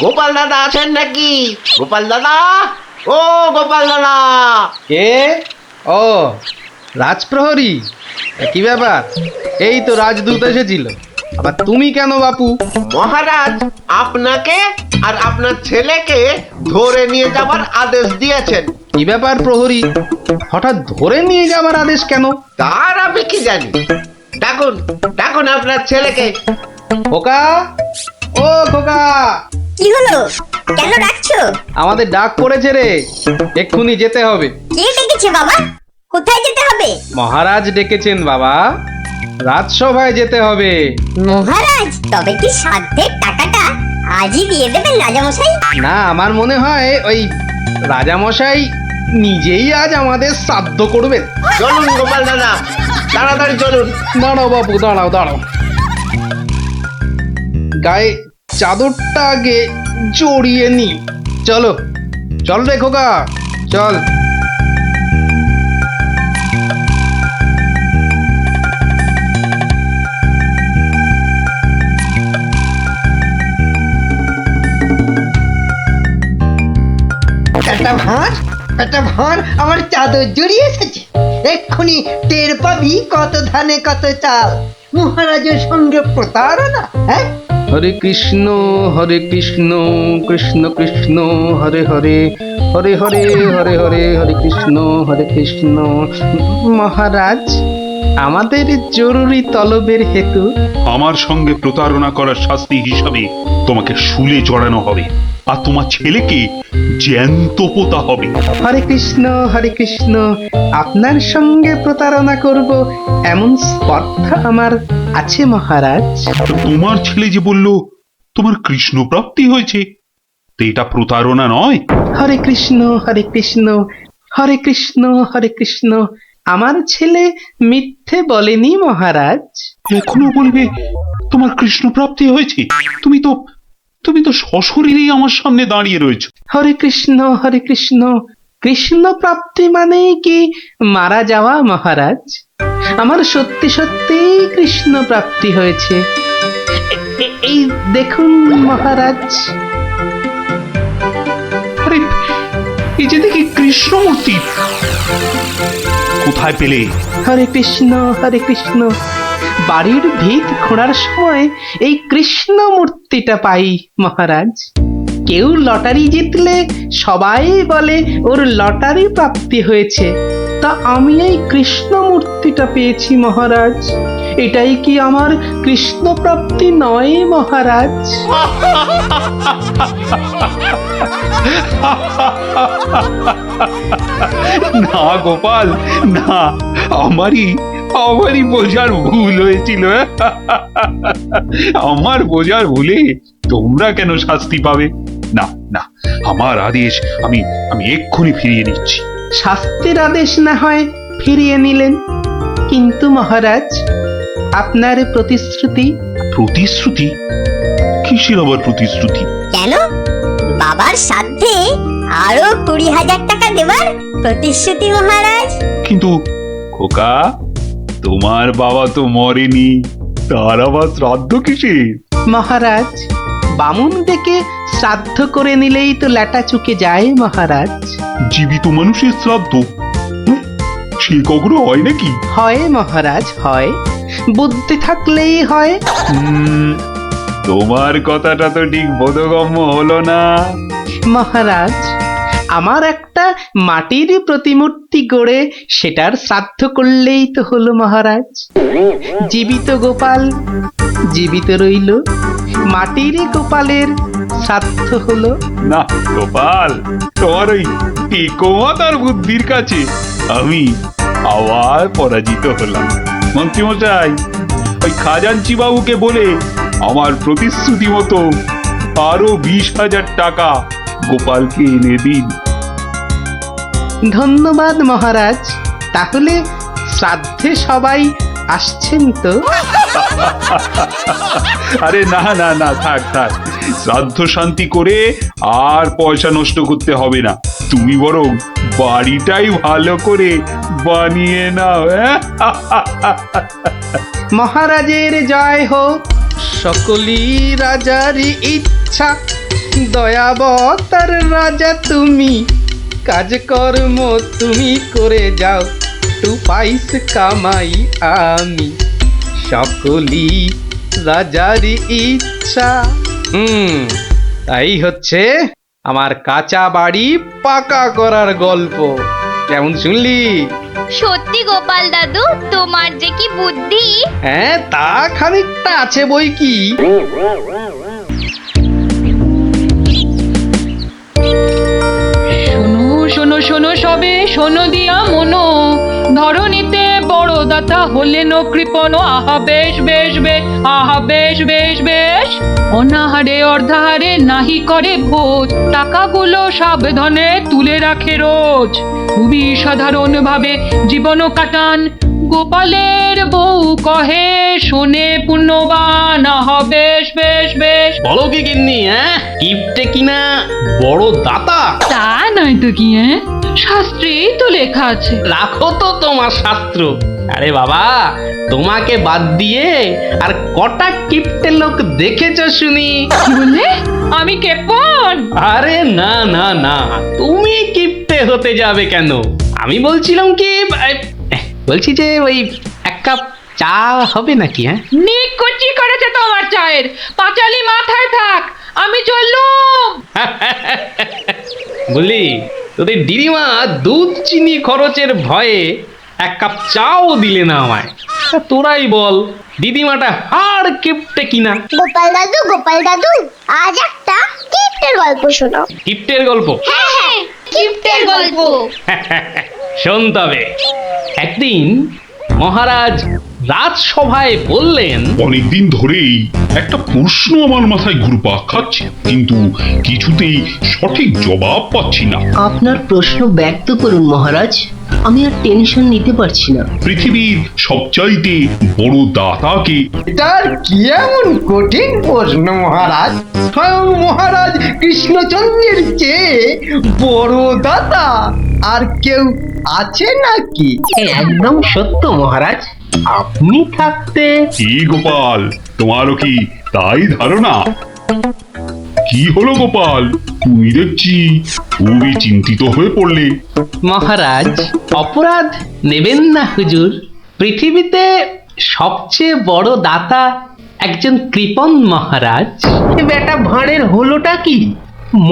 গোপাল দাদা আছেন নাকি? গোপাল দাদা, ও গোপাল দাদা। কে? ও রাজপ্রহরী, কি ব্যাপার? এই তো রাজদূত এসেছিল, আবার তুমি কেন বাপু? মহারাজ আপনাকে আর আপনার ছেলেকে ধরে নিয়ে যাবার আদেশ দিয়েছেন। কি ব্যাপার প্রহরী, হঠাৎ ধরে নিয়ে যাবার আদেশ কেন? তার আমি কি জানি। ডাকুন, ডাকুন আপনার ছেলেকে। খোকা, ও খোকা। কি হলো? কেন ডাকছো? আমাদের ডাক পড়েছে রে, এক্ষুনি যেতে হবে। কে ডেকেছে বাবা? কোথায় যেতে হবে? মহারাজ ডেকেছেন বাবা, রাজসভায় যেতে হবে। মহারাজ, তবে কি সাধ্যের টাকাটা আজই দিয়ে দেবেন রাজামশাই? না, আমার মনে হয় ওই রাজামশাই নিজেই আজ আমাদের শ্রাদ্ধ করবেন। চলুন গোপাল দাদা, তাড়াতাড়ি চলুন। দাঁড়াও বাপু, দাঁড়াও দাঁড়াও, গায়ে চাদরটা আগে জড়িয়ে নি। চলো, চল রে খোকা, চল। একটা ভাঁড় আমার চাদর জড়িয়ে এসেছে। এক্ষুনি টের পাবি কত ধানে কত চাল। মহারাজের সঙ্গে প্রতারণা। হ্যাঁ, হরে কৃষ্ণ কৃষ্ণ কৃষ্ণ হরে হরে, হরে হরে হরে হরে, হরে কৃষ্ণ। মহারাজ, আমাদের জরুরি তলবের হেতু আমার সঙ্গে প্রতারণা করার শাস্তি হিসাবে তোমাকে শুলে চড়ানো হবে আর তোমার ছেলেকে জ্যান্ত পোতা হবে। হরে কৃষ্ণ, আপনার সঙ্গে প্রতারণা করব এমন স্পর্ধা আমার আছে মহারাজ। তো তোমার ছেলে যে বলল তোমার কৃষ্ণ প্রাপ্তি হয়েছে, তো এটা প্রতারণা নয়? হরে কৃষ্ণ হরে কৃষ্ণ, আমার ছেলে মিথ্যে বলেনি মহারাজ। এখনো বলবে তোমার কৃষ্ণ প্রাপ্তি হয়েছে? তুমি তো সশরীরেই আমার সামনে দাঁড়িয়ে রয়েছো। হরে কৃষ্ণ, কৃষ্ণ প্রাপ্তি মানে কি মারা যাওয়া মহারাজ? আমার সত্যি সত্যি কৃষ্ণ প্রাপ্তি হয়েছে। এই দেখুন মহারাজ। আরে, এই যে দেখি কৃষ্ণমূর্তি, কোথায় পেলে? হরে কৃষ্ণ, বাড়ির ভিত খোঁড়ার সময় এই কৃষ্ণ মূর্তিটা পাই মহারাজ। কেউ লটারি জিতলে সবাই বলে ওর লটারি প্রাপ্তি হয়েছে, তা আমি এই কৃষ্ণ মূর্তিটা পেয়েছি মহারাজ। এটাই কি আমার কৃষ্ণ প্রাপ্তি নয় মহারাজ? না গোপাল, না, আমারই বোঝার ভুল হয়েছিল। আমার বোঝার ভুলে তোমরা কেন শাস্তি পাবে? না না, আমার আদেশ আমি এক্ষুনি ফিরিয়ে নিচ্ছি। শাস্তির আদেশ না হয় ফিরিয়ে নিলেন, কিন্তু মহারাজ আপনার প্রতিশ্রুতি? প্রতিশ্রুতি? কিসের আবার প্রতিশ্রুতি? কেন? বাবার সাধ্যে আরো 20,000 টাকা দেবার প্রতিশ্রুতি মহারাজ। কিন্তু খোকা, তোমার বাবা তো মরেনি, তার আবার শ্রাদ্ধ কিসের? মহারাজ, বামুন ডেকে শ্রাদ্ধ করে নিলেই তো ল্যাটা চুকে যায় মহারাজ। জীবিত মানুষের শ্রাদ্ধ সে কখনো হয় নাকি? হয় মহারাজ, হয়, বুদ্ধি থাকলেই হয়। তোমার কথাটা তো ঠিক বোধগম্য হলো না মহারাজ। আমার একটা মাটির প্রতিমূর্তি গড়ে সেটার শ্রাদ্ধ করলেই তো হলো মহারাজ। জীবিত গোপাল জীবিত রইল, মাটির গোপালের শ্রাদ্ধ হলো। না গোপাল, তোমার ওই টেকোমাতার বুদ্ধির কাছে আমি আবার পরাজিত হলাম। মন্ত্রীমশাই, ওই খাজাঞ্চি বাবুকে বলে আমার প্রতিশ্রুতি মতো আরো 20,000 টাকা গোপালকে এনে দিন। ধন্যবাদ মহারাজ। তাহলে শ্রাদ্ধে সবাই আসছেন তো? আরে না না না, থাক থাক, শ্রাদ্ধ শান্তি করে আর পয়সা নষ্ট করতে হবে না। তুমি বরং বাড়িটাই ভালো করে বানিয়ে নাও। মহারাজের জয় হোক। সকলই রাজারই ইচ্ছা, দয়াবতার রাজা তুমি, কাজকর্ম তুমি করে যাও, 2 পয়সা কামাই আমি। সকলই রাজারই ইচ্ছা। তাই হচ্ছে আমার কাঁচা বাড়ি পাকা করার গল্প। কেমন শুনলি? সত্যি গোপাল দাদু, তোমার যে কি বুদ্ধি! হ্যাঁ, তা খানিকটা আছে বই কি। শোনো শোনো শোনো সবে, শোনো দিয়া মনো, ধরণীতে বড় দাতা হলেন কৃপণ। আহা বেশ বেশ বেশ, আহা বেশ বেশ বেশ, অনাহারে অর্ধাহারে নাহি করে ভোজ, টাকাগুলো সাবধানে তুলে রাখে রোজ। খুবই সাধারণ ভাবে জীবন কাটান, গোপালের বউ কহে শোনে পুণ্যবান। আহা বেশ বেশ বেশ। বলো কি গিন্নি, হ্যাঁ কিপটে কিনা বড় দাতা? তা নয় তো কি, হ্যাঁ শাস্ত্রেই তো লেখা আছে। রাখো তো তোমার শাস্ত্র। আরে বাবা, তোমাকে বাদ দিয়ে আর কটা কিপটে লোক দেখেছো শুনি? কি বললে? আমি কেপন? আরে না না না, তুমি কিপটে হতে যাবে কেন? আমি বলছিলাম কি, বলছি যে ওই 1 কাপ চা হবে নাকি? হ্যাঁ, নিকুচি করেছে তোমার চায়ের, পাঁচালি মাথায় থাক, আমি চললুম। বলি তোদের দিদিমা দুধ চিনি খরচের ভয়ে 1 কাপ চাও দিলে না আমায়। তা তোরাই বল, দিদিমাটা হাড় কিপটে কিনা? গোপাল দাদু, আজ একটা কিপ্টের গল্প শোনাও। কিপটের গল্প? হ্যাঁ হ্যাঁ, কিপ্টের গল্প। শোন তবে। একদিন মহারাজ রাজসভায় বললেন, অনেকদিন ধরেই একটা প্রশ্ন আমার মাথায় ঘুরপাক খাচ্ছে, কিন্তু কিছুতেই সঠিক জবাব পাচ্ছি না। আপনার প্রশ্ন ব্যক্ত করুন মহারাজ, আমি আর টেনশন নিতে পারছি না। পৃথিবীর সবচাইতে বড় দাতাকে? এটার কি এমন কঠিন প্রশ্ন মহারাজ? স্বয়ং মহারাজ কৃষ্ণচন্দ্রের চেয়ে বড় দাতা আর কেউ আছে নাকি? একদম সত্য মহারাজ, আপনি থাকতে। কি গোপাল, তোমারও কি তাই ধারণা? কি হলো গোপাল, তুমি দেখছি খুবই চিন্তিত হয়ে পড়লে। মহারাজ অপরাধ নেবেন না হুজুর, পৃথিবীতে সবচেয়ে বড় দাতা একজন কৃপণ মহারাজ। বেটা ভাঁড়ের হলোটা কি?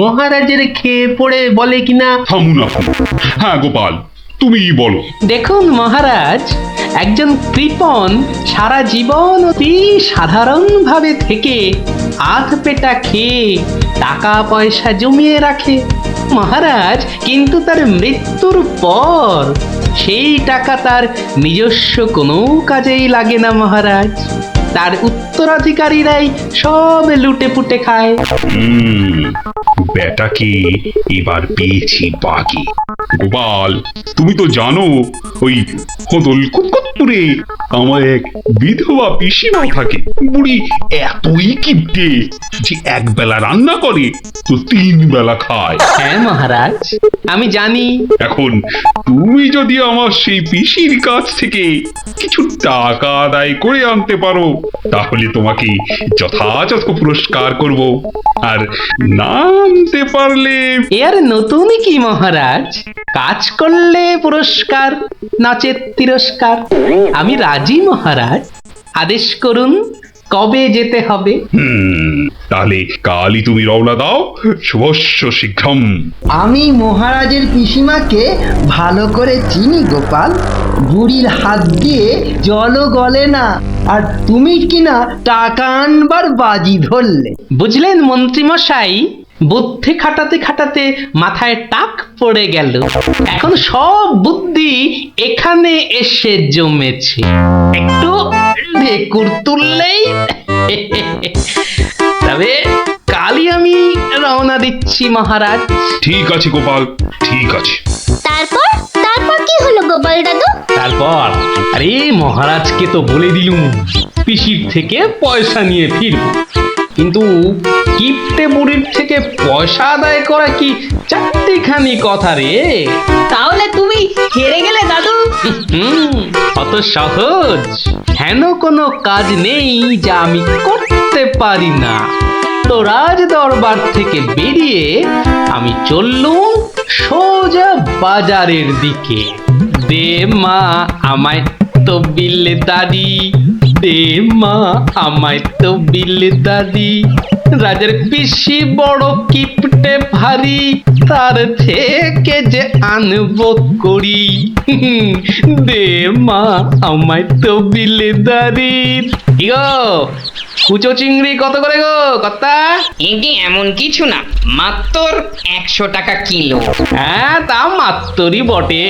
মহারাজের খেয়ে পড়ে বলে কিনা। থামুন আপনি। হ্যাঁ গোপাল, তুমি বলো। দেখুন মহারাজ, একজন কৃপণ সারা জীবন অতি সাধারণভাবে থেকে আধ পেটা খেয়ে টাকা পয়সা জমিয়ে রাখে মহারাজ, কিন্তু তার মৃত্যুর পর সেই টাকা তার নিজস্ব কোনো কাজেই লাগে না মহারাজ। তার উত্তরাধিকারীরাই সব লুটে পুটে খায়। বেটাকে এবার পেয়েছি বাকি। গোপাল, তুমি তো জানো ওই হদল কুতকুতপুরে আমার এক বিধবা পিসিমা থাকে। বুড়ি এতই কিপটে যে 1 বেলা রান্না করে তো 3 বেলা খায়। হ্যাঁ মহারাজ, আমি জানি। এখন তুমি যদি আমার সেই পিসির কাছ থেকে কিছু টাকা আদায় করে আনতে পারো, তাহলে তোমাকে যথাযথ পুরস্কার করব। আর না আনতে পারলে? এর নতুন কি মহারাজ, কাজ করলে পুরস্কার, নচেত তিরস্কার। আমি রাজি মহারাজ, আদেশ করুন। কবে যেতে হবে? তাহলে কালই তুমি রওনা দাও, শুভস্য শীঘ্রম। আমি মহারাজের পিসিমাকে ভালো করে চিনি গোপাল, বুড়ির হাত দিয়ে জলও গলে না, আর তুমি কিনা টাকা আনবার বাজি ধরলে। বুঝলেন মন্ত্রী মশাই, বুদ্ধি খাটাতে খাটাতে মাথায় টাক পড়ে গেল। এখন সব বুদ্ধি এখানে এসে জমেছে, একটু ঢেকুর তুললেই। তবে কালই আমি রওনা দিচ্ছি মহারাজ। ঠিক আছে গোপাল, ঠিক আছে। তারপর তারপর কি হলো গোপাল দাদু? তারপর আরে মহারাজকে তো বলে দিলুম পিসির থেকে পয়সা নিয়ে ফিরব, কিন্তু কিপ্টে বুড়ির থেকে পয়সা আদায় করা কি চারটিখানি কথা রে। তাহলে তুমি হেরে গেলে দাদু। অত সহজ হেন কোনো কাজ নেই যা আমি করতে পারি না। তো রাজ দরবার থেকে বেরিয়ে আমি চললুম সোজা বাজারের দিকে। দে মা আমায় তো বিলে দাদি, দে মা আমায় তো বিলে দাদি। রাজার পিসি বড় কিপটে ভারী, তার থেকে যে আনবো করি। দে মা আমায় তো বিলে দাদি। কি গো, কুচো চিংড়ি কত করে গো কর্তা? এগে এমন কিছু না, মাত্র 100 টাকা কিলো। হ্যাঁ তা মাত্রই বটে।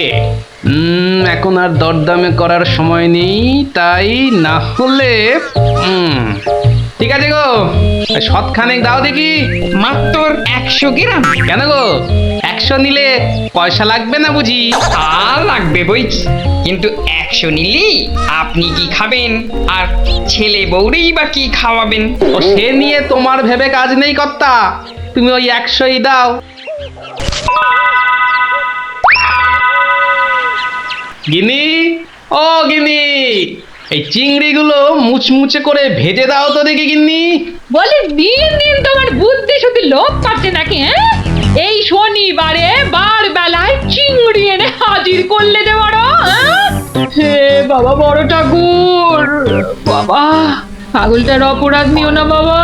এখন আর দরদামে করার সময় নেই, তাই না হলে ঠিক আছে গো, শতখানেক দাও দেখি। মাত্র 100 গ্রাম? কেন গো, 100 নিলে পয়সা লাগবে না বুঝি? আর লাগবে বইছি, কিন্তু 100 নিলেই আপনি কি খাবেন আর ছেলে বউরেই বা কি খাওয়াবেন? ও সে নিয়ে তোমার ভেবে কাজ নেই কর্তা, তুমি ওই 100ই দাও। গিনি, ও গিনি, এই চিংড়িগুলো মুচমুচে করে ভেজে দাও তো দেখি গিন্নি। বলে দিন দিন তোমার বুদ্ধি শুধু লোপ পাচ্ছে নাকি? হ্যাঁ, এই শনিবারে বার বেলায় চিংড়ি এনে হাজির করলে যে বড়। হে বাবা বড় ঠাকুর, বাবা পাগলটার অপরাধ নিও না বাবা।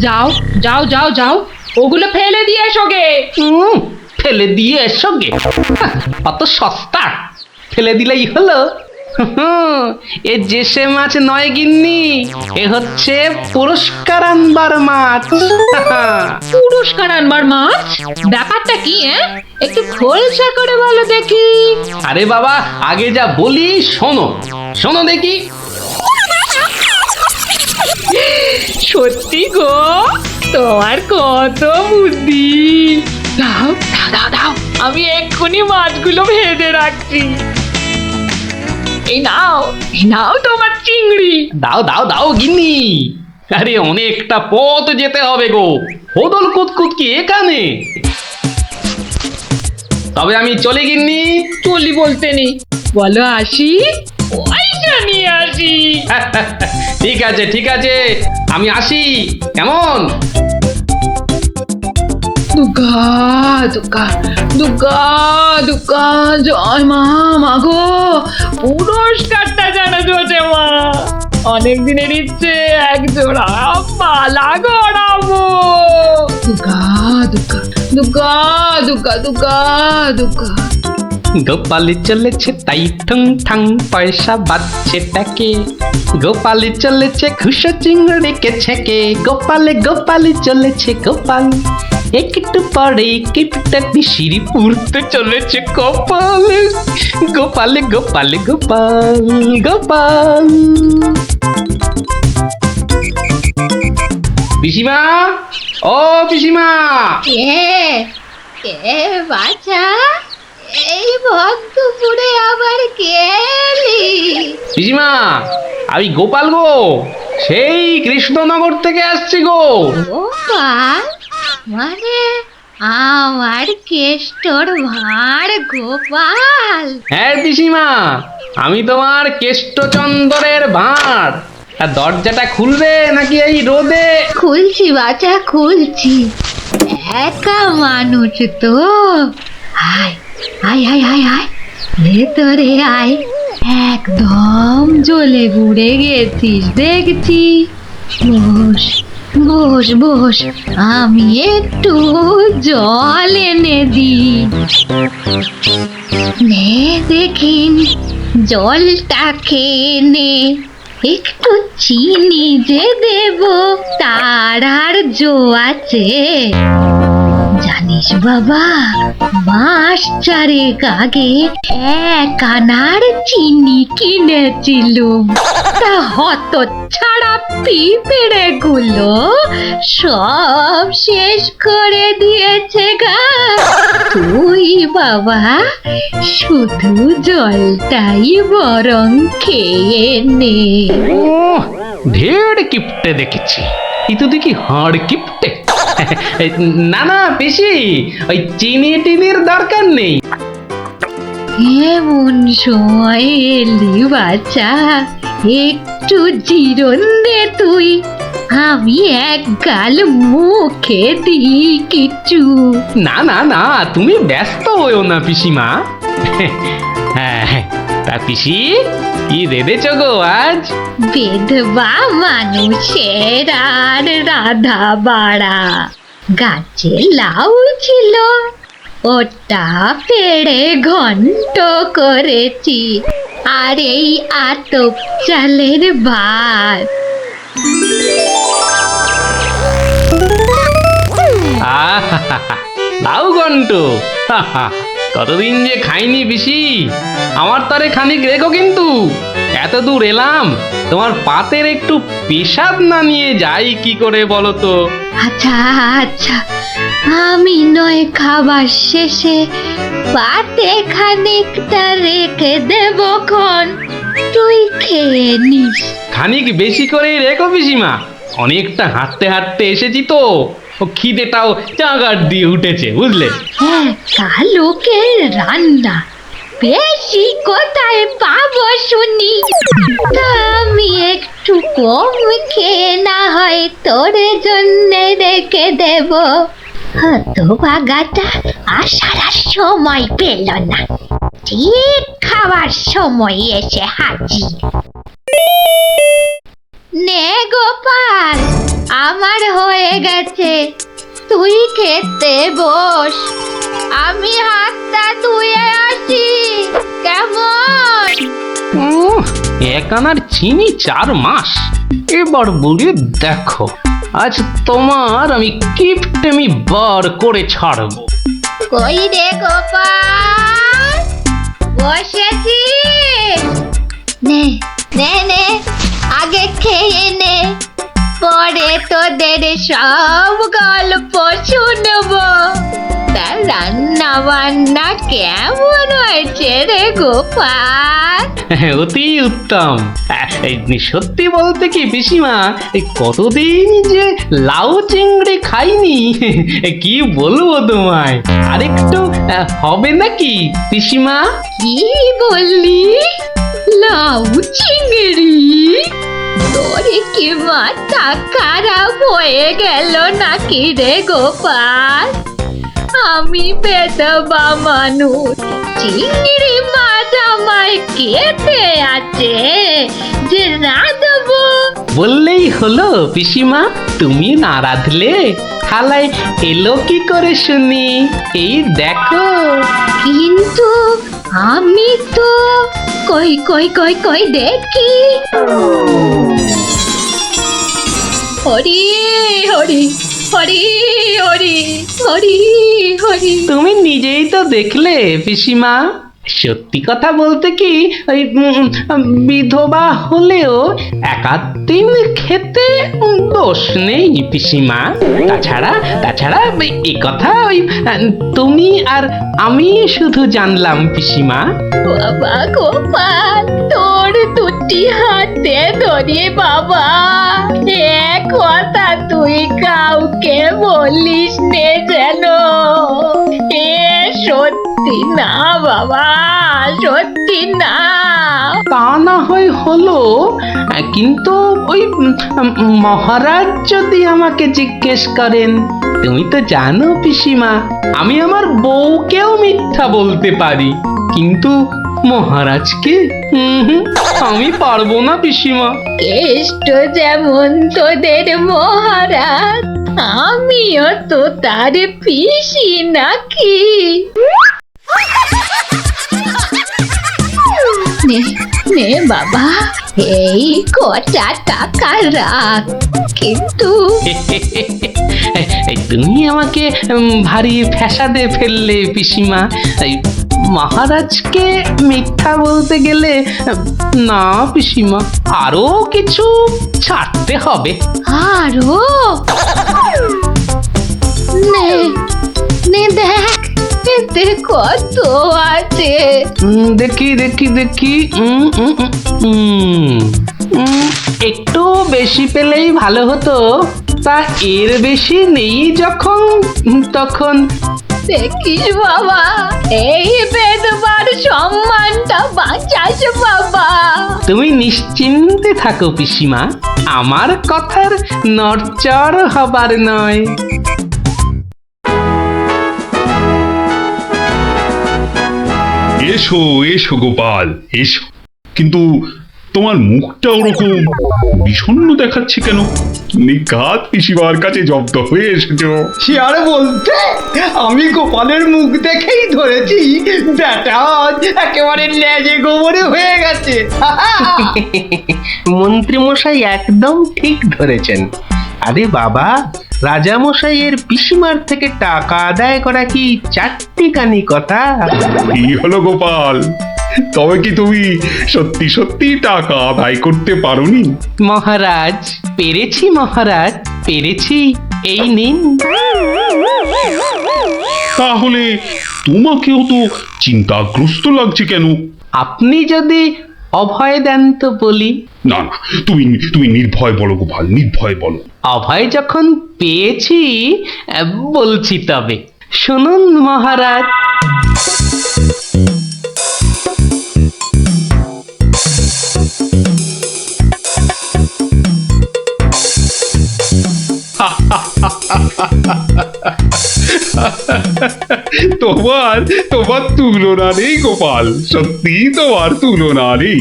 যাও যাও যাও যাও, ওগুলো ফেলে দিয়ে এসো গে। ফেলে দিয়ে এসো গে? অত সস্তা, ফেলে দিলেই হলো। এ জেসে মাছ নয় গিন্নি, এ হচ্ছে পুরস্কার আনবার মাছ। পুরস্কার আনবার মাছ? ব্যাপারটা কি? একটু খোলসা করে বলো দেখি। আরে বাবা, আগে যা বলি শোনো, শোনো দেখি। সত্যি গো, তোমার কত বুদ্ধি। দাও দাও দাও দাও, আমি এক্ষুনি মাছগুলো ভেজে রাখছি। এই নাও, এই নাও তোমার চিংড়ি। দাও দাও দাও গিন্নি। আরে অনেকটা পথ যেতে হবে গো, হোদল কুতকুত কি এখানে? তবে আমি চলে গিন্নি। চলি বলতে নেই, বলো আসি, পয়সা নিয়ে আসি। ঠিক আছে ঠিক আছে, আমি আসি, কেমন? দুর্গা দুর্গা দুর্গা দুর্গা, জয় মা। মাগো, পুরস্কারটা যেন জোটে মা। অনেক দিনের ইচ্ছে, এক জোড়া পালা গড়াবো। দুর্গা দুর্গা দুর্গা দুর্গা দুর্গা দুর্গা। গোপালি চলেছে তাই ঠুং ঠাং, পয়সা বাজছে টাকে। গোপালি চলেছে খুশো চিংড়িকে ছেকে। গোপালে গোপালি চলেছে গোপাল, একটু পরে কিপটা পিসির পুরতে চলেছে গোপালে। গোপালে গোপালে গোপাল গোপাল। পিসিমা, ও পিসিমা। কে বাছা, এই ভক্তপুরে আবার কে এলি? পিসিমা, আমি গোপাল গো, সেই কৃষ্ণনগর থেকে আসছি গো। গোপাল মানে আমার কেষ্টর ভাঁড় গোপাল? হ্যাঁ পিসিমা, আমি তোমার কেষ্টচন্দরের ভাঁড়। আর দরজাটা খুলবে নাকি এই রোদে? খুলছি বাছা, খুলছি। একা মানুষ তো, আয় আয় আয় আয় আয়, ভেতরে আয়, একদম জ্বলে ঘুরে গেছিস দেখছি। বস বস বস, আমি একটু জল এনে দিই। নে দেখিন, জলটা খেয়ে নে। একটু চিনি যে দেব তার আর জো আছে? জানিস বাবা, মাস চারেক আগে 1 আনার চিনি কিনেছিলুম, তা হত ছাড়া পিঁপড়ে গুলো সব শেষ করে দিয়েছে গা। তুই বাবা শুধু জলটাই বরং খেয়ে নে। ঢের কিপটে দেখেছি, এই তো দেখি হাড় কিপটে। না না পিসি, ওই চিনি টিনির দরকার নেই। এমন সময় এলি বাচ্চা, একটু জিরন দে তুই, আমি এক গাল মুখে দিই কিছু। না না না, তুমি ব্যস্ত হইও না পিসিমা। হ্যাঁ, তা পিসি কি রেঁধেছ গো আজ? বেধবা মানুষের আর রাধা বাড়া। গাছে লাউ ছিল, ওটা পেড়ে ঘন্ট করেছি, আর এই আতপ চালের ভাত। লাউ ঘন্ট, কতদিন যে খাইনি পিসি। আমার তারে খানিক রেখো কিন্তু। এত দূর এলাম, তোমার পাতের একটু পেশাব না নিয়ে যাই কি করে বলো তো? আচ্ছা আচ্ছা, আমি নয় খাবার শেষে পাতে খানিকটা রেখে দেব খন, তুই খেয়ে নিস। খানিক বেশি করেই রেখো পিসিমা, অনেকটা হাঁটতে হাঁটতে এসেছি তো, ও খিদেটাও চাগার দিয়ে উঠেছে বুঝলে। হ্যাঁ, কালোকের রান্না বেশি কোথায় পাবো শুনি? তা আমি একটু কম খেয়ে না হয় তোর জন্য রেখে দেব। হতভাগাটা আসার আর সময় পেল না, ঠিক খাওয়ার সময় এসে হাজির। নে গোপাল, আমার হয়ে গেছে, তুই খেতে বস, আমি হাতটা ধুয়ে আসি কেমন? 1 আনার চিনি 4 মাস, এবার বলি দেখো, আজ তোমার আমি কিপটেমি বার করে ছাড়বো। কই রে গোপাল, বসেছি? নে নে নে, আগে খেয়ে নে, পরে তোদের সব গল্প শুনবো। তা রান্না বান্না কেমন হয়েছে রে গোপাল? অতি উত্তম। সত্যি বলতে কি পিসিমা, এই কতদিন যে লাউ চিংড়ি খাইনি, কি বলবো তোমায়। আরেকটু হবে নাকি পিসিমা? কি বললি? লাউ চিংড়ি? তোরে কি মাথা খারাপ হয়ে গেল নাকি রে গোপাল? আমি বেদবা মানুষ, চিংড়ি মাছ আমায় খেতে আছে যে রাঁধবো? বললেই হলো পিসিমা, তুমি না রাঁধলে থালায় এলো কি করে শুনি? এই দেখো। কিন্তু আমি তো কই কই কই কই দেখি। হরি হরি হরি হরি হরি হরি। তুমি নিজেই তো দেখলে পিসিমা, সত্যি কথা বলতে কি, ওই বিধবা হলেও 1-8 দিন খেতে দোষ নেই পিসিমা। তাছাড়া এই কথা ওই তুমি আর আমি শুধু জানলাম পিসিমা। বাবা গোপাল, তোর দুটি হাতে ধরে বাবা, এ কথা তুই কাউকে বলিস নে যেন। এ সত্যি না বাবা, সত্যি না। তা না হয় হলো, কিন্তু ওই মহারাজ যদি আমাকে জিজ্ঞেস করেন, তুমি তো জানো পিসিমা, আমি আমার বউকেও মিথ্যা বলতে পারি, কিন্তু মহারাজকে আমি পারবো না পিসিমা। কেষ্ট যেমন তোদের মহারাজ, আমিও তো তার পিসি নাকি। নে নে বাবা, এই কটা টাকা রাখ, কিন্তু এই তুমি আমাকে ভারী ফ্যাসাদে ফেললে পিসিমা। এই মহারাজকে মিথ্যা বলতে গেলে না পিসিমা, আরো কিছু ছাড়তে হবে। আরো নে নে দেখ, এতে কত আছে। দেখি দেখি দেখি, একটু বেশি পেলেই ভালো হতো, তা এর বেশি নেই যখন, তখন দেখিস বাবা, এই বেদবার সম্মানটা বাঁচাস বাবা। তুমি নিশ্চিন্তে থাকো পিসিমা, আমার কথার নড়চড় হবার নয়। এসো এসো গোপাল, এসো। কিন্তু তোমার মুখটা ওরকম বিষণ্ণ দেখাচ্ছে কেন? নিঘাত পিসিমার কাছে জব্দ হয়ে এসেছো। সে আর বলতে, আমি গোপালের মুখ দেখেই ধরেছি ব্যাটা একেবারে লেজে গোবরে হয়ে গেছে। মন্ত্রী মশাই একদম ঠিক ধরেছেন। আরে বাবা, রাজা মশাইয়ের পিসিমার থেকে টাকা আদায় করা কি চারটিখানি কথা? কি হলো গোপাল, তবে কি তুমি সত্যি সত্যি টাকা আদায় করতে পারোনি? মহারাজ পেরেছি, মহারাজ পেরেছি, এই নিন। তাহলে তোমাকেও তো চিন্তাগ্রস্ত লাগছে কেন? আপনি যদি অভয় দেন তো বলি। না না, তুমি তুমি নির্ভয় বলো গোপাল, নির্ভয় বলো। অভয় যখন পেয়েছি বলছি তবে, শুনুন মহারাজ। তোমার তোমার তুলনা নেই গোপাল, সত্যি তোমার তুলনা নেই।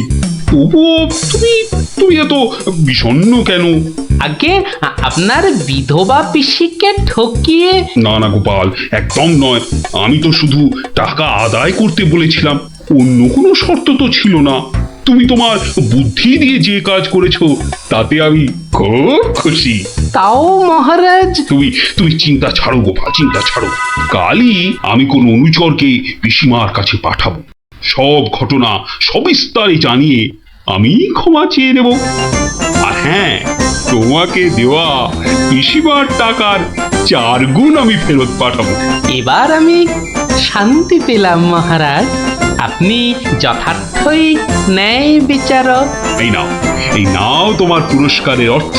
তবুও তুমি তুমি এত বিষণ্ণ কেন? আগে আপনার বিধবা পিসিকে ঠকিয়ে। না না গোপাল, একদম নয়। আমি তো শুধু টাকা আদায় করতে বলেছিলাম, অন্য কোনো শর্ত তো ছিল না। তুমি তোমার বুদ্ধি দিয়ে যে কাজ করেছো তাতে আমি খুব খুশি। তাও মহারাজ। তুমি তুমি চিন্তা ছাড়ো গোপাল, চিন্তা ছাড়ো। কালই আমি কোন অনুচরকে পিসিমার কাছে পাঠাবো, সব ঘটনা সবিস্তারে জানিয়ে আমি ক্ষমা চেয়ে নেব। আর হ্যাঁ, তোমাকে দেওয়া পিসিমার টাকার 4 গুণ আমি ফেরত পাঠাবো। এবার আমি শান্তি পেলাম মহারাজ, আপনি যথার্থই ন্যায় বিচারক। এই নাও তোমার পুরস্কারের অর্থ।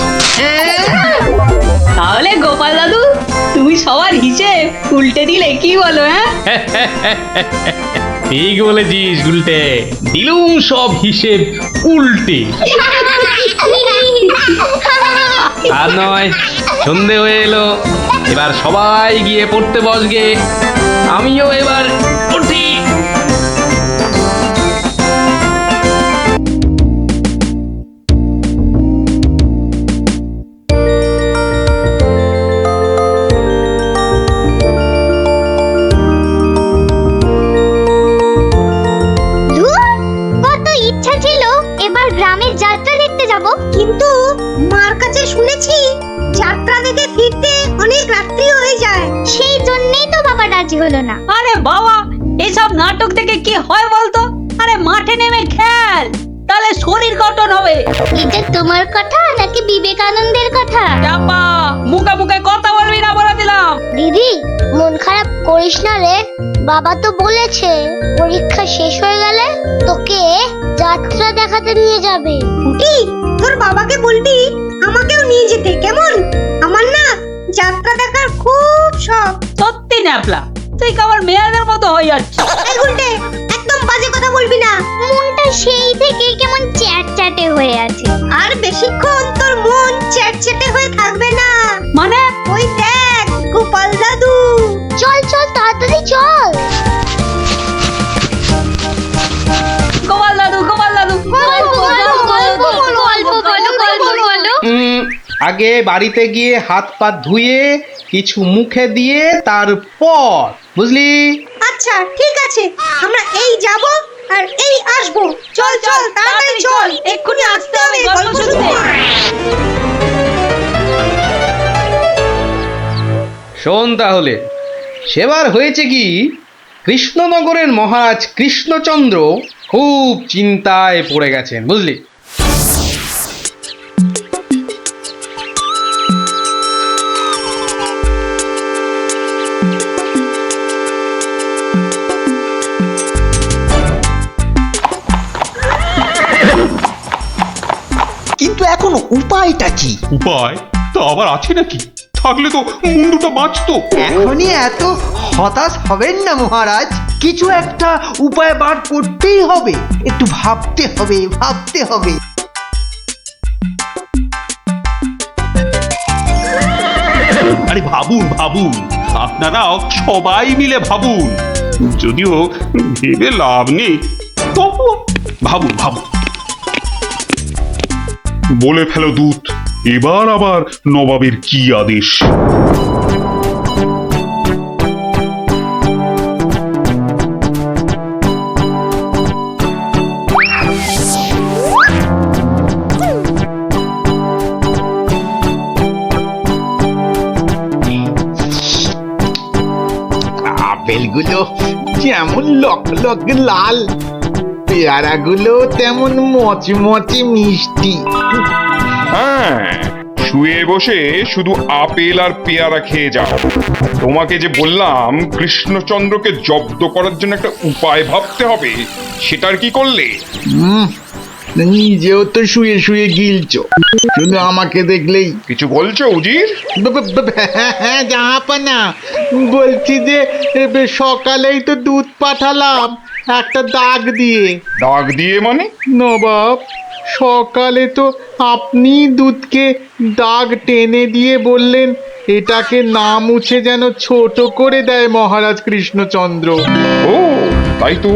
তাহলে গোপাল দাদু, তুমি সবার হিসেব উল্টে দিলে কি বলো? ঠিক বলেছিস গুলটে, দিলুম সব হিসেব উল্টে। আর নয়, সন্ধে হয়ে এলো, এবার সবাই গিয়ে পড়তে বসগে, আমিও এবার উঠি। গ্রামের যাত্রা দেখতে যাব, কিন্তু মার কাছে শুনেছি যাত্রা দেখে ফিরতে অনেক রাত্রি হয়ে যায়, সেই জন্যই তো বাবা রাজি হলো না। আরে বাবা, এইসব নাটক দেখে কি হয় বলতো? আরে মাঠে নেমে খেল, তাহলে শরীর গঠন হবে। এটা তোমার কথা নাকি বিবেকানন্দের কথা? চাপা, মুখে মুখে কথা বলবি না বলে দিলাম। দিদি, মন খারাপ করিস না রে, বাবা তো বলেছে পরীক্ষা শেষ হয়ে গেলে তোকে যাত্রা দেখাতে নিয়ে যাবে। কি, তোর বাবাকে বলবি আমাকেও নিয়ে যেতে, কেমন? আমার না যাত্রা দেখার খুব শখ। সত্যি ন্যাপলা, তুই কেমন মেয়েদের মতো হয়ে যাচ্ছিস। এই গুলটে, একদম বাজে কথা বলবি না, মনটা সেই থেকে কেমন চ্যাটচ্যাটে হয়ে আছে। আর বেশিক্ষণ তোর মন চ্যাটচ্যাটে হয়ে থাকবে না। মানে? ওই দেখ গোপাল দাদু। চল চল, তাড়াতাড়ি চল। আগে বাড়িতে গিয়ে হাত পা ধুয়ে কিছু মুখে দিয়ে তারপর, বুঝলি? আচ্ছা ঠিক আছে, আমরা এই যাব আর এই আসবো। চল চল তাড়াতাড়ি চল, এক্ষুনি আসতে হবে গল্প শুনতে। শোন তাহলে, সেবার হয়েছে কি, কৃষ্ণনগরের মহারাজ কৃষ্ণচন্দ্র খুব চিন্তায় পড়ে গেছেন, বুঝলি? কিন্তু এখন উপায়টা কি? উপায় তা আবার আছে নাকি? থাকলে তো মুন্ডুটা বাঁচতো। এখনই এত হতাশ হবেন না মহারাজ, কিছু একটা উপায় বার করতেই হবে, একটু ভাবতে হবে ভাবতে হবে। আরে ভাবুন ভাবুন, আপনারাও সবাই মিলে ভাবুন। যদিও ভেবে লাভ নেই, তবু ভাবুন ভাবুন। বলে ফেলো দূত, এবার আবার নবাবের কি আদেশ? আপেলগুলো যেমন লক লক লাল, পেয়ারাগুলো তেমন মচমচে মিষ্টি। হ্যাঁ, শুয়ে বসে শুধু আপেল আর পেয়ারা খেয়ে যাও। তোমাকে যে বললাম কৃষ্ণচন্দ্রকে জব্দ করার জন্য একটা উপায় ভাবতে হবে, সেটার কি করলে? নিজেও তো শুয়ে শুয়ে গিলছো, শুধু আমাকে দেখলেই। কিছু বলছো উজির? হ্যাঁ জাহাপানা, বলছি যে সকালেই তো দুধ পাঠালাম একটা দাগ দিয়ে। দাগ দিয়ে মানে? নবাব, সকালে তো আপনি দুধকে দাগ টেনে দিয়ে বললেন এটাকে না মুছে যেন ছোট করে দেয় মহারাজ কৃষ্ণচন্দ্র। ও তাই তো,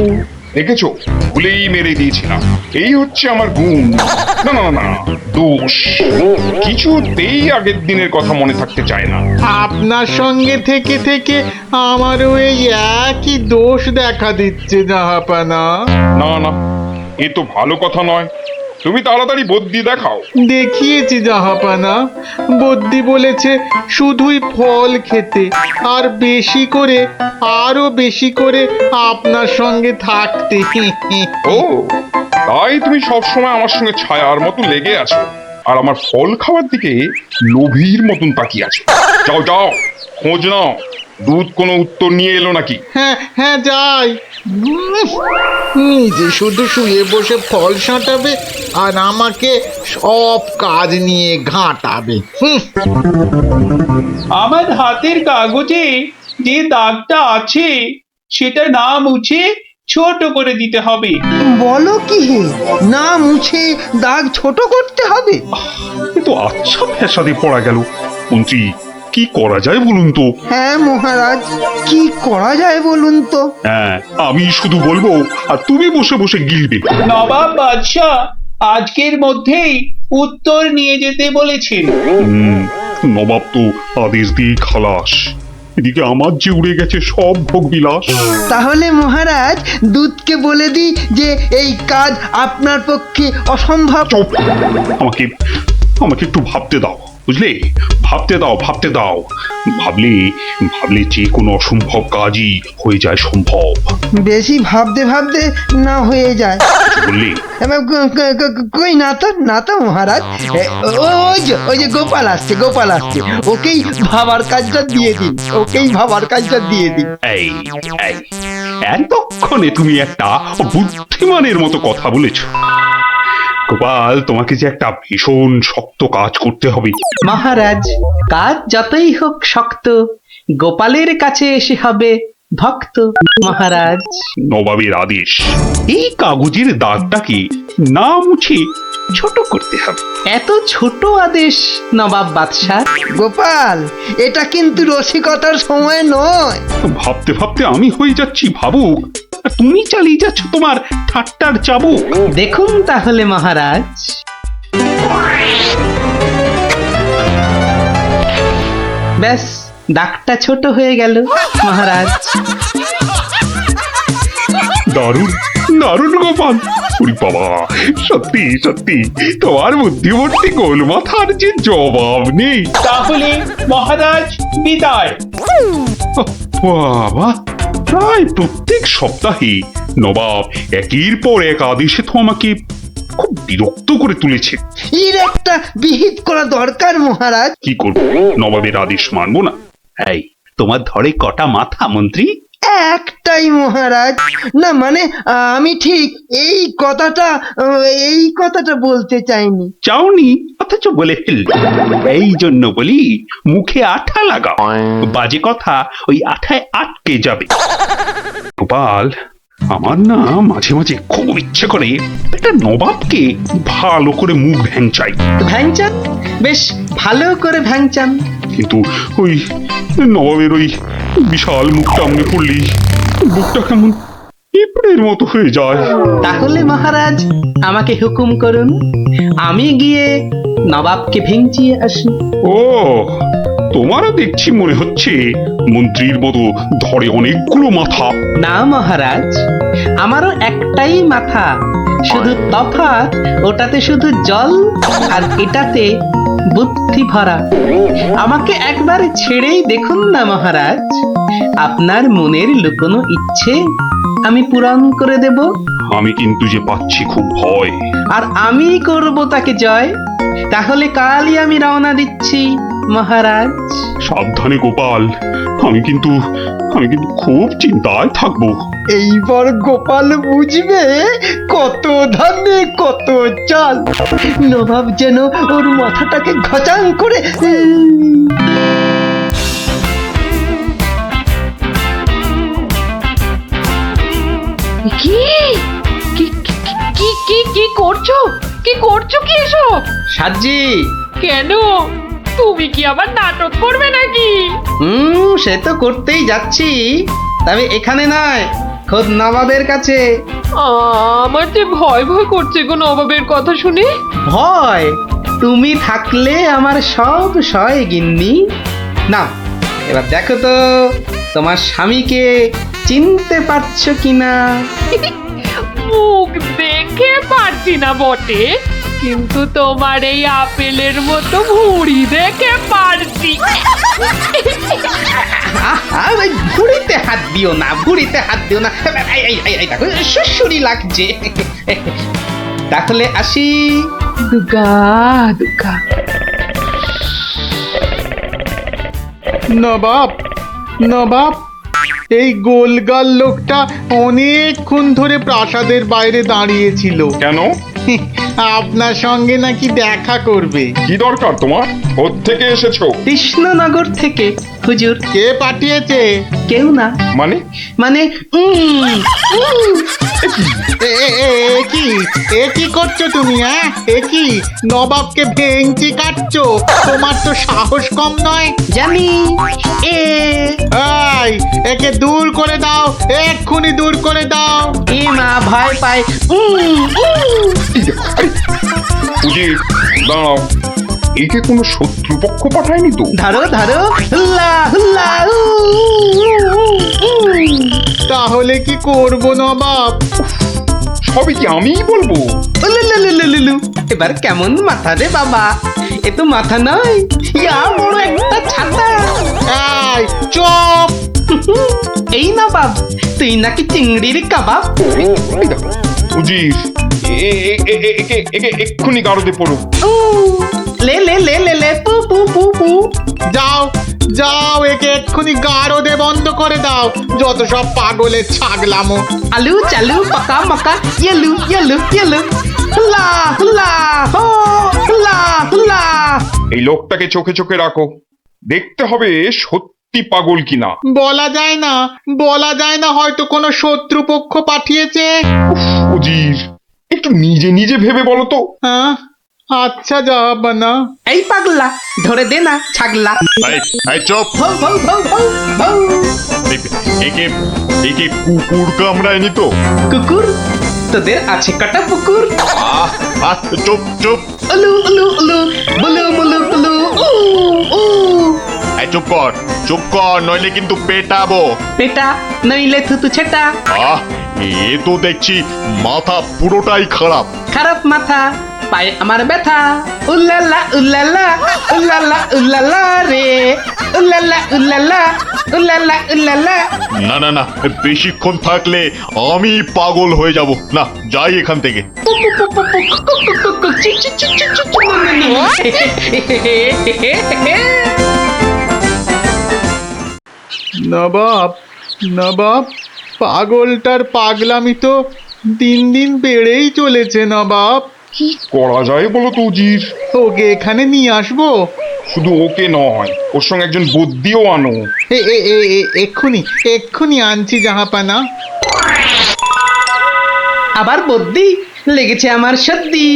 দেখেছো, ভুলেই মেরে দিয়েছিলাম। এই হচ্ছে আমার গুণ, না না না দোষ। কিছুতেই আগের দিনের কথা মনে থাকতে চায় না। আপনার সঙ্গে থেকে থেকে আমারও এই একই দোষ দেখা দিচ্ছে জাহাপানা। না না, এ তো ভালো কথা নয়। তুমি তাড়াতাড়ি বদ্যি দেখাও। দেখিয়েছি জাহাপানা, বদ্যি বলেছে শুধুই ফল খেতে আর বেশি করে, আরো বেশি করে আপনার সঙ্গে থাকতে। ও তাই তুমি সবসময় আমার সঙ্গে ছায়ার মতো লেগে আছো আর আমার ফল খাওয়ার দিকে লোভীর মতন তাকিয়ে আছো। যাও যাও, খোঁজ নাও দুধ কোনো উত্তর নিয়ে এলো নাকি। হ্যাঁ হ্যাঁ যাই। নিজে শুধু শুয়ে বসে ফল সাঁটাবে আর আমাকে সব কাজ নিয়ে ঘাঁটাবে। আমার হাতের কাগজে যে দাগটা আছে সেটা না মুছে ছোট করে দিতে হবে। বলো কি হে, না মুছে দাগ ছোট করতে হবে? এ তো আচ্ছা ফ্যাসাদে পড়া গেল। মন্ত্রী, কি করা যায় বলুন তো? হ্যাঁ মহারাজ, কি করা যায় বলুন তো? হ্যাঁ, আমি শুধু বলবো আর তুমি বসে বসে গিলবে। নবাব বাদশাহ আজকের মধ্যেই উত্তর নিয়ে যেতে বলেছেন। নবাব তো আদেশ দিয়ে খালাস, এদিকে আমার যে উড়ে গেছে সব ভোগ বিলাস। তাহলে মহারাজ দুধকে বলে দিই যে এই কাজ আপনার পক্ষে অসম্ভব। আমাকে আমাকে একটু ভাবতে দাও, বুঝলে? ভাবতে দাও ভাবতে দাও, ভাবলে ভাবলে যে কোনো অসম্ভব কাজই হয়ে যায় সম্ভব। বেশি ভাবতে ভাবতে না হয়ে যায় বললে কই না তো, না তো মহারাজ। ওই যে গোপাল আসছে, গোপাল আসছে, ওকেই ভাবার কাজটা দিয়ে দিন, ওকেই ভাবার কাজটা দিয়ে দিন। এই এই এতক্ষণে তুমি একটা বুদ্ধিমানের মতো কথা বলেছ। গোপাল, তোমাকে যে একটা ভীষণ শক্ত কাজ করতে হবে। মহারাজ, কাজ যতই হোক শক্ত, গোপালের কাছে এসে হবে ভক্ত। মহারাজ, নবাবের আদেশ, এই কাগজের দাগটাকে না মুছে ছোট করতে হবে। এত ছোট আদেশ নবাব বাদশাহ? গোপাল, এটা কিন্তু রসিকতার সময় নয়। ভাবতে ভাবতে আমি হয়ে যাচ্ছি ভাবুক, আর তুমি চালিয়ে যাচ্ছ তোমার ঠাট্টার চাবুক। দেখুন তাহলে মহারাজ। ব্যাস দাগটা ছোট হয়ে গেল মহারাজ। দারুণ দারুণ গোপাল, ওরে বাবা, সত্যি সত্যি তোমার বুদ্ধিমূর্তি গোল মাথার যে জবাব নেই। তাহলে মহারাজ বিদায়। বাবা, প্রায় প্রত্যেক সপ্তাহে নবাব একের পর এক আদেশে তো আমাকে খুব বিরক্ত করে তুলেছে। এর একটা বিহিত করা দরকার মহারাজ। কি করব, নবাবের আদেশ মানবো না? এই, তোমার ধরে কটা মাথা মন্ত্রী? একটাই মহারাজ। না মানে আমি ঠিক এই কথাটা বলতে চাইনি। চাওনি অথচ বলে ফেল। এই জন্য বলি মুখে আঠা লাগাও, বাজে কথা ওই আঠায় আটকে যাবে। গোপাল, আমার না মাঝে মাঝে খুব ইচ্ছে করে একটা নবাবকে ভালো করে মুখ ভ্যাংচাই। ভ্যাংচান, বেশ ভালো করে ভ্যাংচান। কিন্তু ওই নবাবের ওই বিশাল মুখটা মনে পড়লেই বুকটা কেমন পিঁপড়ের মতো হয়ে যায়। তাহলে মহারাজ আমাকে হুকুম করুন, আমি গিয়ে নবাবকে ভেঙচিয়ে আসি। ও, তোমারও দেখছি মনে হচ্ছে মন্ত্রীর মতো ধরে অনেকগুলো মাথা। না মহারাজ, আমারও একটাই মাথা, শুধু তফাৎ ওটাতে শুধু জল আর এটাতে বুদ্ধি ভরা। আমাকে একবার ছেড়েই দেখুন না মহারাজ, আপনার মনের লুকোনো ইচ্ছে আমি পূরণ করে দেব। আমি কিন্তু যে পাচ্ছি খুব ভয়। আর আমি করব তাকে জয়। তাহলে কালই আমি রওনা দিচ্ছি মহারাজ। সাবধানে গোপাল, আমি কিন্তু খুব চিন্তায় থাকবো। এইবার গোপাল বুঝবে কত ধানে কত চাল। নবাব যেন ওর মাথাটাকে ঘচাং করে কি কি কি কি কি করছো? কি করছো কি এসব? সাজি, কেন? তুমি কি আবার নাটক করবে নাকি? সে তো করতেই যাচ্ছি, তবে এখানে নয়, খোদ নবাবের কাছে। আমার যে ভয় ভয় করছে গো নবাবের কথা শুনে। ভয়? তুমি থাকলে আমার সব সয় গিন্নি। না, এবার দেখো তো তোমার স্বামীকে চিনতে পারছো কিনা। মুখ দেখে পারছি না বটে, কিন্তু তোমার এই আপেলের মতো ভুঁড়ি দেখে পারছি। ওই ভুঁড়িতে হাত দিও না, ভুঁড়িতে হাত দিও না। দেখো সুসুরি লাগছে। তাহলে আসি। দুগা দুগা। নবাব, নবাব, এই গোলগাল লোকটা অনেকক্ষণ ধরে প্রাসাদের বাইরে দাঁড়িয়েছিল। কেন? আপনার সঙ্গে নাকি দেখা করবে। কি দরকার তোমার? কোত্থেকে এসেছো? কৃষ্ণনগর থেকে হুজুর। কে পাঠিয়েছে? কেউ না। মানে? মানে এ কি করছো তুমি? হ্যাঁ, এ কি নবাবকে ভেঙচি কাটছো? তোমার তো সাহস কম নয়। জানি। এই, একে দূর করে দাও, এক্ষুনি দূর করে দাও। এ মা, ভয় পায়। উজির, দাঁড়াও, একে কোনো শত্রুপক্ষ পাঠায়নি তো? ধরো ধরো, হুল্লা হুল্লা। তাহলে কি করবো নবাব? সবই কি আমিই বলবো? এবার কেমন মাথা রে বাবা? এ তো মাথা নয়, ইয়া বড় একটা ছাতা। এই চুপ! এই না বাব, তুই নাকি চিংড়ির কাবাব। উজির, একে এক্ষুনি গারদে পড়ো। লে লে লে লে লে পু পু পু পু। যাও যাও, একে এক্ষুনি গারদে বন্ধ করে দাও। যত সব পাগলের ছাগলামো। আলু চালু পাকা মাকা ইয়েলু ইয়েলু ইয়েলু। হুল্লা হুল্লা হো, হুল্লা হুল্লা। এই লোকটাকে চোখে চোখে রাখো, দেখতে হবে সত্যি পাগল কিনা। বলা যায় না, বলা যায় না, হয়তো কোনো শত্রুপক্ষ পাঠিয়েছে। উজির, একটু নিজে নিজে ভেবে বলো তো। হ্যাঁ, আচ্ছা জাহাপনা। এই পাগলা, ধরে দে না ছাগলা। চুপ! ভৌ ভৌ ভৌ ভৌ ভৌ। একে কুকুর কামড়ায়নি তো? কুকুর? তোদের আছে কটা পুকুর? চুপ চুপ! উলু উলু উলু, বুলু মুলু উলু, উ উ। চুপ কর নইলে কিন্তু পেটাবো। পেটা নইলে থুতু ছেটা। আহ এ তো দেখছি মাথা পুরোটাই খারাপ। খারাপ মাথা, পায়ে আমার ব্যথা। উল্লাল্লা উল্লাল্লা উল্লাল্লা উল্লাল্লা রে, উল্লাল্লা উল্লাল্লা উল্লাল্লা উল্লাল্লা। না না না, বেশিক্ষণ থাকলে আমি পাগল হয়ে যাব। না, যাই এখান থেকে। নবাব, নবাব, পাগলটার পাগলামি তো দিন দিন বেড়েই চলেছে নবাব। কি করা যায় বলো তো উজির? ওকে এখানে নিয়ে আসবো? শুধু ওকে নয়, ওর সঙ্গে একজন বদ্যিও আনো। এক্ষুনি এক্ষুনি আনছি জাহাপানা। আবার বদ্যি লেগেছে আমার সর্দি।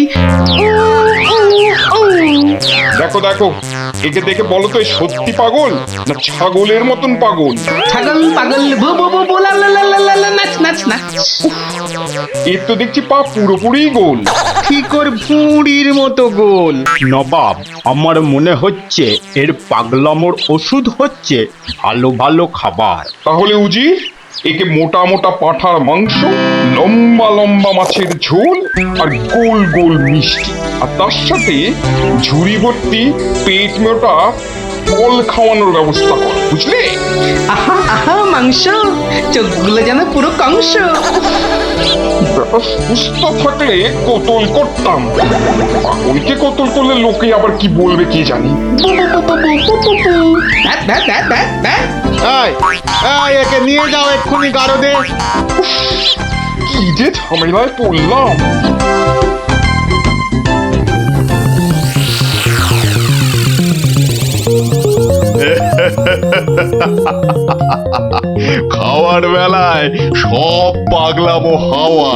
দেখো দেখো, একে দেখে বলো তো এ সত্যি পাগল না ছাগলের মতন পাগল? ছাগল পাগল ভু ভু ভু ভু লা লা লা লা লা লা, নাচ নাচ নাচ। এর তো দেখছি পা পুরোপুরি গোল। ঠিকর ভুঁড়ির মতো গোল। নবাব, আমার মনে হচ্ছে এর পাগলামোর ওষুধ হচ্ছে ভালো ভালো খাবার। তাহলে উজির, একে মোটা মোটা পাঁঠার মাংস, লম্বা লম্বা মাছের ঝোল আর গোল গোল মিষ্টি, আর তার সাথে ঝুড়ি ভর্তি পেট মোটা ফল খাওয়ানোর ব্যবস্থা কর, বুঝলে? আহা আহা মাংস, চোখগুলো যেন পুরো কংস। ব্যাটা সুস্থ থাকলে কতল করতাম, পাগলকে কতল করলে লোকে আবার কি বলবে কে জানি। এই, একে নিয়ে যাও এক্ষুনি গারদে। কি যে ঝামেলায় পড়লাম। খাওয়ার বেলায় সব পাগলামো হাওয়া।